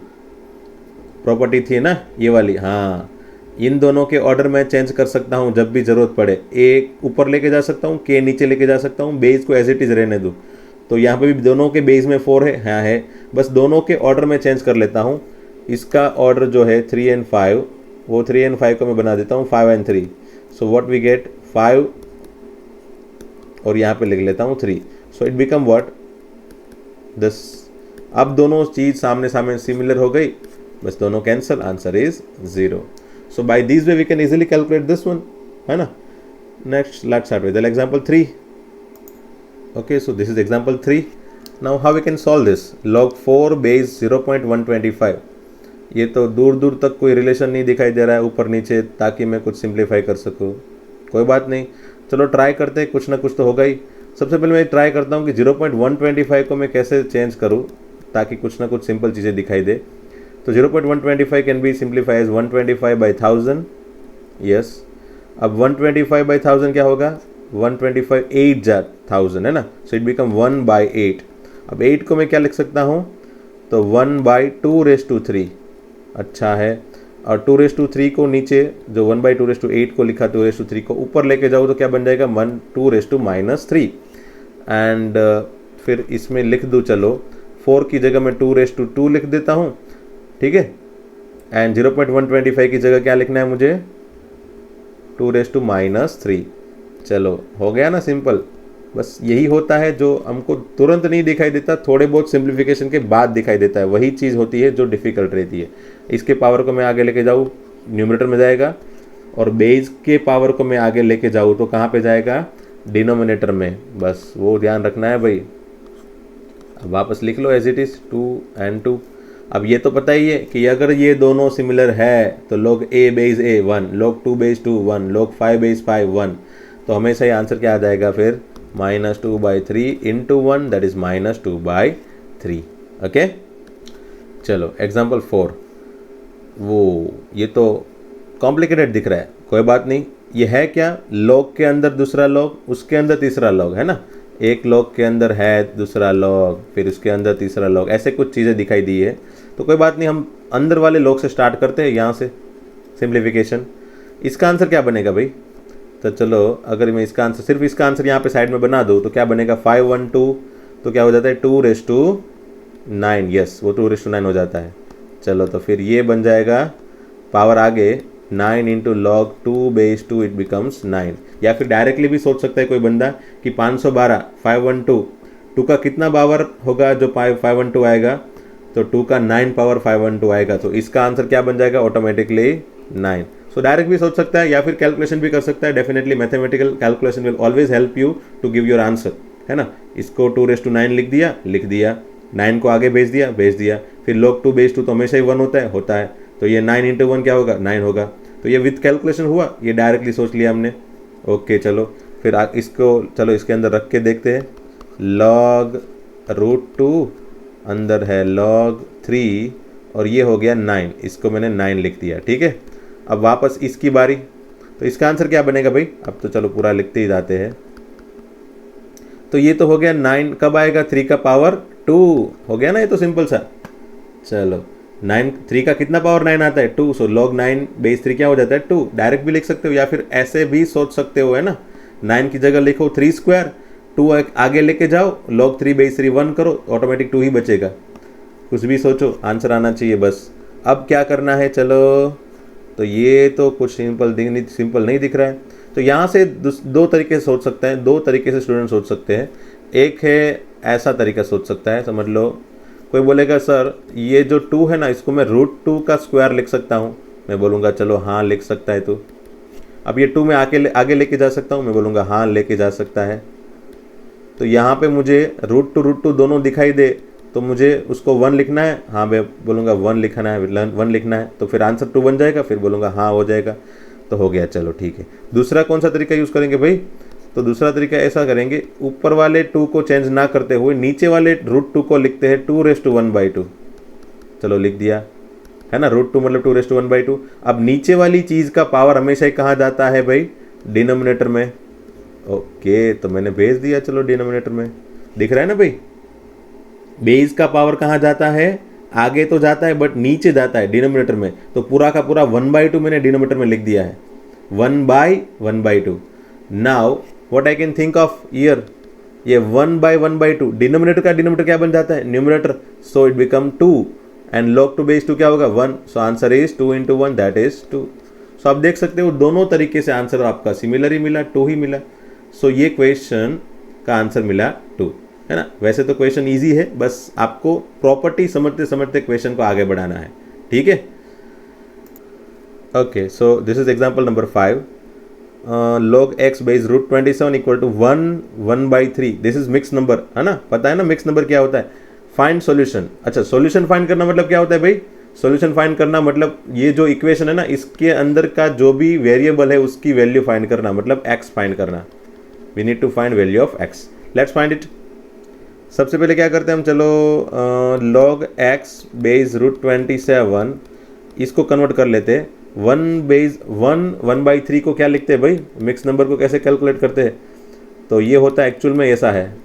A: प्रॉपर्टी थी ना ये वाली, हाँ इन दोनों के ऑर्डर में चेंज कर सकता हूँ जब भी ज़रूरत पड़े। एक ऊपर लेके जा सकता हूँ, के नीचे लेके जा सकता हूँ, बेस को एज इट इज़ रहने दूँ। तो यहाँ पे भी दोनों के बेस में 4 है, हाँ है, बस दोनों के ऑर्डर में चेंज कर लेता हूँ। इसका ऑर्डर जो है 3 and 5, वो 3 and 5 को मैं बना देता हूँ 5 and 3। So what we get 5 और यहाँ पे लिख लेता हूँ 3, सो इट बिकम व्हाट 10। अब दोनों चीज़ सामने सामने सिमिलर हो गई, बस दोनों cancel, answer is 0। So by this way we can easily calculate this one, है ना। Next let's start with example 3। Okay, so this is example 3. Now how we can solve this? Log 4 base 0.125। ये तो दूर दूर तक कोई रिलेशन नहीं दिखाई दे रहा है ऊपर नीचे, ताकि मैं कुछ सिंप्लीफाई कर सकूँ। कोई बात नहीं, चलो ट्राई करते हैं, कुछ ना कुछ तो होगा ही। सबसे पहले मैं ट्राई करता हूँ कि 0.125 को मैं कैसे चेंज करूँ ताकि कुछ ना कुछ सिंपल चीज़ें दिखाई दे। तो 0.125 can be simplify as 125/1000। Yes, अब 125/1000 क्या होगा, 125 8 जा 1000 है ना, सो इट बिकम 1/8। अब 8 को मैं क्या लिख सकता हूँ, तो 1/2 रेस टू 3। अच्छा है, और 2 रेस टू 3 को नीचे, जो 1/2 रेस टू 8 को लिखा 2 रेस टू 3 को ऊपर लेके जाऊँ तो क्या बन जाएगा 2 रेस टू -3। एंड फिर इसमें लिख दूँ, चलो 4 की जगह मैं 2 रेस टू 2 लिख देता हूँ, ठीक है। एंड 0.125 की जगह क्या लिखना है मुझे, 2 रेस टू -3। चलो हो गया ना सिंपल। बस यही होता है जो हमको तुरंत नहीं दिखाई देता, थोड़े बहुत सिंप्लीफिकेशन के बाद दिखाई देता है, वही चीज़ होती है जो डिफ़िकल्ट रहती है। इसके पावर को मैं आगे लेके जाऊँ, न्यूमरेटर में जाएगा, और बेस के पावर को मैं आगे लेके जाऊँ तो कहाँ पे जाएगा, डिनोमिनेटर में। बस वो ध्यान रखना है भाई। अब वापस लिख लो एज इट इज़ 2 and 2। अब ये तो पता ही है कि अगर ये दोनों सिमिलर है तो log a base a 1, log 2 base 2 1, log 5 base 5 1, तो हमेशा ही आंसर क्या आ जाएगा फिर, -2/3 इंटू 1, दैट इज -2/3। ओके, चलो एग्जाम्पल 4। वो ये तो कॉम्प्लिकेटेड दिख रहा है, कोई बात नहीं। ये है क्या, लॉग के अंदर दूसरा लॉग, उसके अंदर तीसरा लॉग, है ना। एक लॉग के अंदर है दूसरा लॉग, फिर उसके अंदर तीसरा लॉग, ऐसे कुछ चीज़ें दिखाई दी है। तो कोई बात नहीं, हम अंदर वाले लॉग से स्टार्ट करते हैं, यहाँ से सिंप्लीफिकेशन। इसका आंसर क्या बनेगा भाई, तो चलो अगर मैं इसका आंसर, सिर्फ इसका आंसर यहाँ पे साइड में बना दूँ तो क्या बनेगा, 5 1 2, तो क्या हो जाता है 2 रेस टू 9। यस, वो 2 रेस टू 9 हो जाता है। चलो तो फिर ये बन जाएगा पावर आगे 9 into log 2 base 2, it becomes 9। या फिर डायरेक्टली भी सोच सकता है कोई बंदा कि 512 512, 2 का कितना पावर होगा जो 512 आएगा, तो 2 का 9 पावर 512 आएगा, तो इसका आंसर क्या बन जाएगा ऑटोमेटिकली 9। सो डायरेक्ट भी सोच सकता है या फिर कैलकुलेशन भी कर सकता है। Definitely mathematical calculation will always help you to give your answer, है ना। इसको 2 रेस टू 9 लिख दिया, 9 को आगे भेज दिया। फिर log 2 बेस 2 तो हमेशा ही 1 होता है, तो ये 9 इंटू 1 क्या होगा, 9 होगा। तो ये विथ कैलकुलेशन हुआ, ये डायरेक्टली सोच लिया हमने। ओके चलो फिर इसको, चलो इसके अंदर रख के देखते हैं। log √2 अंदर है log 3 और ये हो गया 9, इसको मैंने 9 लिख दिया। ठीक है, अब वापस इसकी बारी, तो इसका आंसर क्या बनेगा भाई? अब तो चलो पूरा लिखते ही जाते हैं। तो ये तो हो गया 9, कब आएगा? 3 का पावर 2 हो गया ना, ये तो सिंपल सा। चलो 9, 3 का कितना पावर 9 आता है? 2, सो log 9 बेस 3 क्या हो जाता है? 2। डायरेक्ट भी लिख सकते हो या फिर ऐसे भी सोच सकते हो, है ना। 9 की जगह लिखो 3 स्क्वायर, 2 आगे लेके जाओ, log 3 बेस 3 1 करो, ऑटोमेटिक 2 ही बचेगा। कुछ भी सोचो, आंसर आना चाहिए बस। अब क्या करना है? चलो, तो ये तो कुछ सिंपल नहीं दिख रहा है। तो यहाँ से दो तरीके से सोच सकते हैं, दो तरीके से स्टूडेंट सोच सकते हैं। एक है ऐसा तरीका सोच सकता है, समझ लो कोई बोलेगा सर ये जो 2 है ना, इसको मैं √2 का स्क्वायर लिख सकता हूँ। मैं बोलूँगा चलो हाँ लिख सकता है तू। अब ये 2 मैं आगे लेके जा सकता हूँ, मैं बोलूँगा हाँ लेके जा सकता है। तो यहाँ पे मुझे √2 दोनों दिखाई दे, तो मुझे उसको 1 लिखना है। हाँ मैं बोलूँगा 1 लिखना है, 1 लिखना है, तो फिर आंसर 2 बन जाएगा। फिर बोलूँगा हाँ हो जाएगा, तो हो गया। चलो ठीक है, दूसरा कौन सा तरीका यूज़ करेंगे भाई? तो दूसरा तरीका ऐसा करेंगे, ऊपर वाले 2 को चेंज ना करते हुए नीचे वाले √2 को लिखते हैं 2⁻1/2। चलो लिख दिया, है ना। √2 मतलब 2⁻1/2। अब नीचे वाली चीज़ का पावर हमेशा ही कहाँ जाता है भाई? डिनोमिनेटर में। ओके, तो मैंने भेज दिया, चलो डिनोमिनेटर में। दिख रहा है ना भाई, बेस का पावर कहाँ जाता है? आगे तो जाता है बट नीचे जाता है डिनोमिनेटर में। तो पूरा का पूरा 1/2 मैंने डिनोमिनेटर में लिख दिया है, 1/1/2। Now what I can think of here, ये 1/1/2 डिनोमिनेटर का डिनोमिनेटर क्या बन जाता है? Numerator, so it become 2 and log 2 base 2 क्या होगा? 1। So answer is 2 × 1 that is 2। सो आप देख सकते हो दोनों तरीके से आंसर आपका सिमिलर ही मिला, 2 ही मिला। सो ये क्वेश्चन का आंसर मिला 2, है ना। वैसे तो क्वेश्चन इजी है, बस आपको प्रॉपर्टी समझते समझते क्वेश्चन को आगे बढ़ाना है। ठीक है, okay. So this is example number 5। log x base √27 equal to 1/3। This is mix number, है ना। पता है ना मिक्स नंबर क्या होता है? Find solution. अच्छा, सॉल्यूशन फाइंड करना मतलब क्या होता है भाई? सॉल्यूशन फाइंड करना मतलब ये जो इक्वेशन है ना, इसके अंदर का जो भी वेरिएबल है उसकी वैल्यू फाइंड करना, मतलब x फाइंड करना। We need to find value of x। Let's find it. सबसे पहले क्या करते हैं हम? चलो log x बेस √27 इसको कन्वर्ट कर लेते हैं। 1/3 को क्या लिखते हैं भाई? मिक्स नंबर को कैसे कैलकुलेट करते हैं? तो ये होता है एक्चुअल में ऐसा है,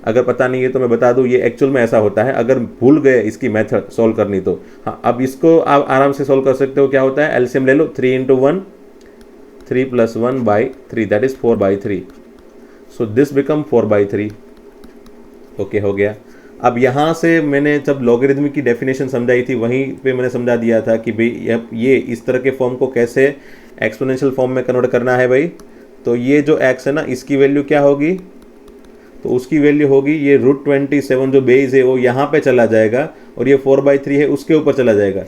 A: अगर पता नहीं है तो मैं बता दूं, ये एक्चुअल में ऐसा होता है। अगर भूल गए इसकी मेथड सॉल्व करनी तो हाँ, अब इसको आप आराम से सॉल्व कर सकते हो। क्या होता है? एलसीएम ले लो, 3 × 1, 3 + 1/3 that is 4/3। So this become 4/3। Okay, हो गया। अब यहाँ से मैंने जब लॉगरिथम की डेफिनेशन समझाई थी, वहीं पे मैंने समझा दिया था कि भाई ये इस तरह के फॉर्म को कैसे एक्सपोनेंशियल फॉर्म में कन्वर्ट करना है भाई। तो ये जो x है ना, इसकी वैल्यू क्या होगी? तो उसकी वैल्यू होगी ये √27 जो बेस है वो यहाँ पे चला जाएगा, और ये 4/3 है उसके ऊपर चला जाएगा।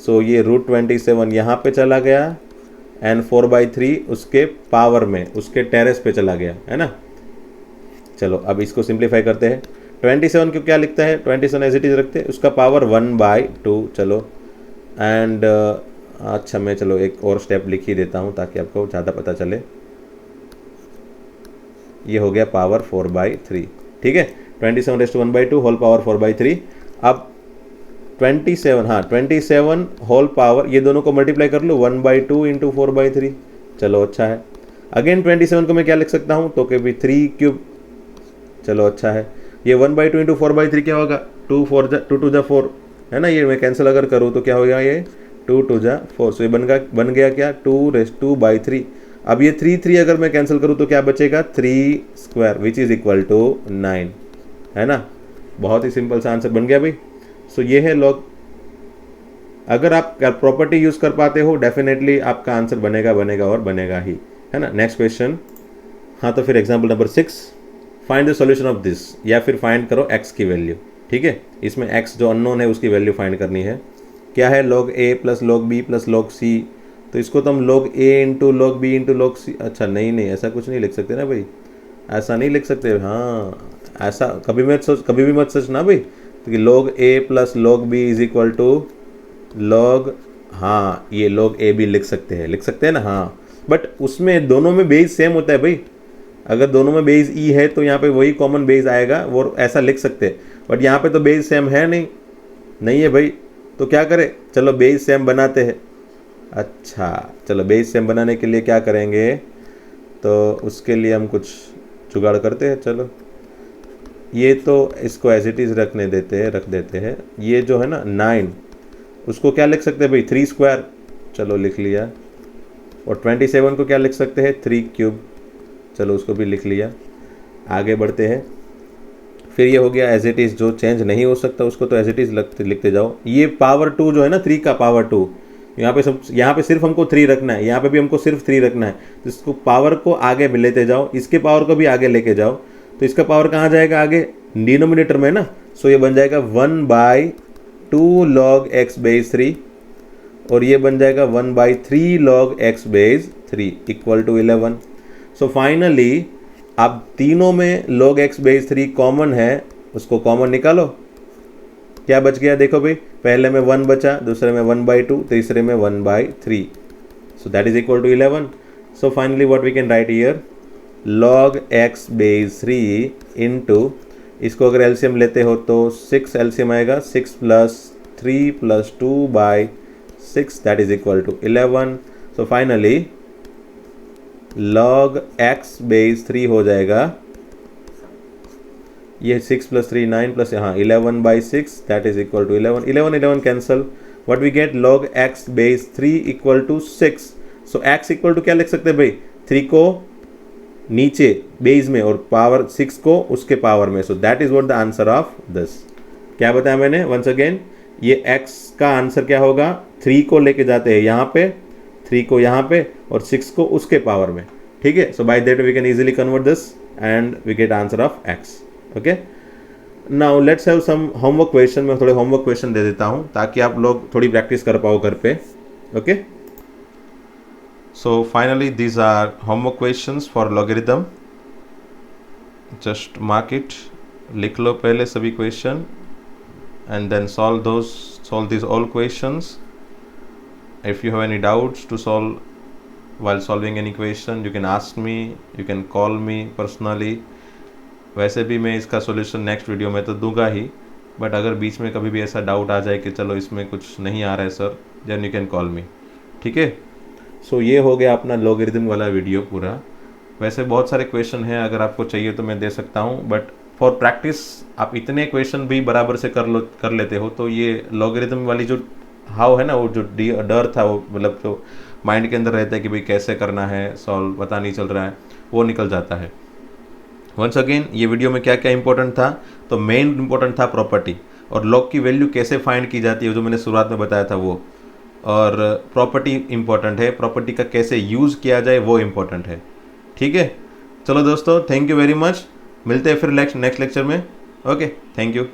A: सो ये √27 यहाँ पे चला गया एंड 4/3 उसके पावर में, उसके टेरेस पे चला गया, है ना। चलो अब इसको सिंप्लीफाई करते हैं। 27 को क्या लिखता है? 27 एज इट इज रखते हैं, उसका पावर 1/2। चलो एंड अच्छा, मैं चलो एक और स्टेप लिख ही देता हूँ ताकि आपको ज़्यादा पता चले। ये हो गया पावर 4/3। ठीक है, 27⁻1/2 होल पावर 4/3। अब 27, हाँ 27 होल पावर, ये दोनों को मल्टीप्लाई कर लो, 1/2 × 4/3। चलो अच्छा है। अगेन 27 को मैं क्या लिख सकता हूँ? तो कि भी 3³ चलो अच्छा है। ये 1/2 × 4/3 क्या होगा? 2 × 4, है ना। ये मैं कैंसिल अगर करूँ तो क्या हो गया? ये 2 × 4। सो ये बन गया क्या? 2⁻2/3। अब ये 3 अगर मैं कैंसिल करूँ तो क्या बचेगा? 3² विच इज़ इक्वल टू 9, है ना। बहुत ही सिंपल सा आंसर बन गया भाई। सो ये है लॉग। अगर आप प्रॉपर्टी यूज़ कर पाते हो डेफिनेटली आपका आंसर बनेगा और बनेगा ही, है ना। Next question. हाँ, तो फिर example number 6, find the solution of this, या फिर फाइंड करो x की वैल्यू। ठीक है, इसमें x जो अननोन है उसकी वैल्यू फाइंड करनी है। क्या है? log a + log b + log c। तो इसको तो हम log a × log b × log c, अच्छा नहीं ऐसा कुछ नहीं लिख सकते ना भाई, ऐसा नहीं लिख सकते। हाँ, ऐसा कभी भी मत सोचना भाई। तो कि log a + log b = log, हाँ ये log a भी लिख सकते हैं ना। हाँ, बट उसमें दोनों में बेस सेम होता है भाई। अगर दोनों में बेस ई है तो यहाँ पे वही कॉमन बेस आएगा, वो ऐसा लिख सकते हैं। बट यहाँ पे तो बेस सेम है नहीं है भाई। तो क्या करें, चलो बेस सेम बनाते हैं। अच्छा चलो बेस सेम बनाने के लिए क्या करेंगे, तो उसके लिए हम कुछ जुगाड़ करते हैं। चलो ये तो इसको एज इट इज़ रख देते हैं। ये जो है ना 9, उसको क्या लिख सकते हैं भाई, 3 स्क्वायर, चलो लिख लिया। और 27 को क्या लिख सकते हैं, 3 क्यूब, चलो उसको भी लिख लिया। आगे बढ़ते हैं। फिर ये हो गया एज इट इज़, जो चेंज नहीं हो सकता उसको तो एज इट इज़ लिखते जाओ। ये पावर 2 जो है ना, 3 का पावर 2, यहाँ पे सिर्फ हमको 3 रखना है, यहाँ पे भी हमको सिर्फ 3 रखना है। तो इसको पावर को आगे लेते जाओ, इसके पावर को भी आगे लेके जाओ। तो इसका पावर कहाँ जाएगा आगे, डिनोमिनेटर में ना। सो ये बन जाएगा 1/2 log x बेस 3, और ये बन जाएगा 1/3 log x base 3 equal to 11। So finally अब तीनों में log x बेस 3 कॉमन है, उसको कॉमन निकालो। क्या बच गया देखो भाई, पहले में 1 बचा, दूसरे में 1/2, तीसरे में 1/3, so that is equal to 11। So finally what we can write here, log x base 3 into, इसको अगर एलसीएम लेते हो तो 6 एलसीएम आएगा, 6 + 3 + 2/6 that is equal to 11। So finally log x base 3 हो जाएगा, ये 6 + 3 9 प्लस यहाँ 11/6 that is equal to 11, 11 cancel, what we get, log x base 3 equal to 6। So x equal to क्या लिख सकते हैं भाई, 3 को नीचे बेस में और पावर 6 को उसके पावर में। सो that is what the answer of this. क्या बताया मैंने वंस अगेन, ये x का आंसर क्या होगा, 3 को लेके जाते हैं यहाँ पे, 3 को यहाँ पे और 6 को उसके पावर में, ठीक है। So by that we can easily convert this and we get answer of x। Okay, now let's have some homework question. मैं थोड़े होमवर्क क्वेश्चन दे देता हूँ ताकि आप लोग थोड़ी प्रैक्टिस कर पाओ घर पे। Okay, so finally these are homework questions for logarithm. Just mark it, लिख लो पहले सभी question and then solve these all questions. If you have any doubts to solve while solving any question, you can ask me, you can call me personally. वैसे भी मैं इसका सॉल्यूशन नेक्स्ट वीडियो में तो दूंगा ही, बट अगर बीच में कभी भी ऐसा डाउट आ जाए कि चलो इसमें कुछ नहीं आ रहा है sir, then you can call me, ठीक है। सो ये हो गया अपना लॉगरिथम वाला वीडियो पूरा। वैसे बहुत सारे क्वेश्चन हैं, अगर आपको चाहिए तो मैं दे सकता हूँ, बट फॉर प्रैक्टिस आप इतने क्वेश्चन भी बराबर से कर लेते हो तो ये लॉगरिथम वाली जो हाउ है ना, वो जो डर था, वो मतलब जो माइंड के अंदर रहता है कि भाई कैसे करना है सॉल्व, पता नहीं चल रहा है, वो निकल जाता है। वंस अगेन ये वीडियो में क्या क्या इंपॉर्टेंट था, तो मेन इंपॉर्टेंट था प्रॉपर्टी, और लॉग की वैल्यू कैसे फाइंड की जाती है जो मैंने शुरुआत में बताया था वो, और प्रॉपर्टी इंपॉर्टेंट है, प्रॉपर्टी का कैसे यूज़ किया जाए वो इंपॉर्टेंट है, ठीक है। चलो दोस्तों, थैंक यू वेरी मच, मिलते हैं फिर नेक्स्ट लेक्चर में। Okay, thank you.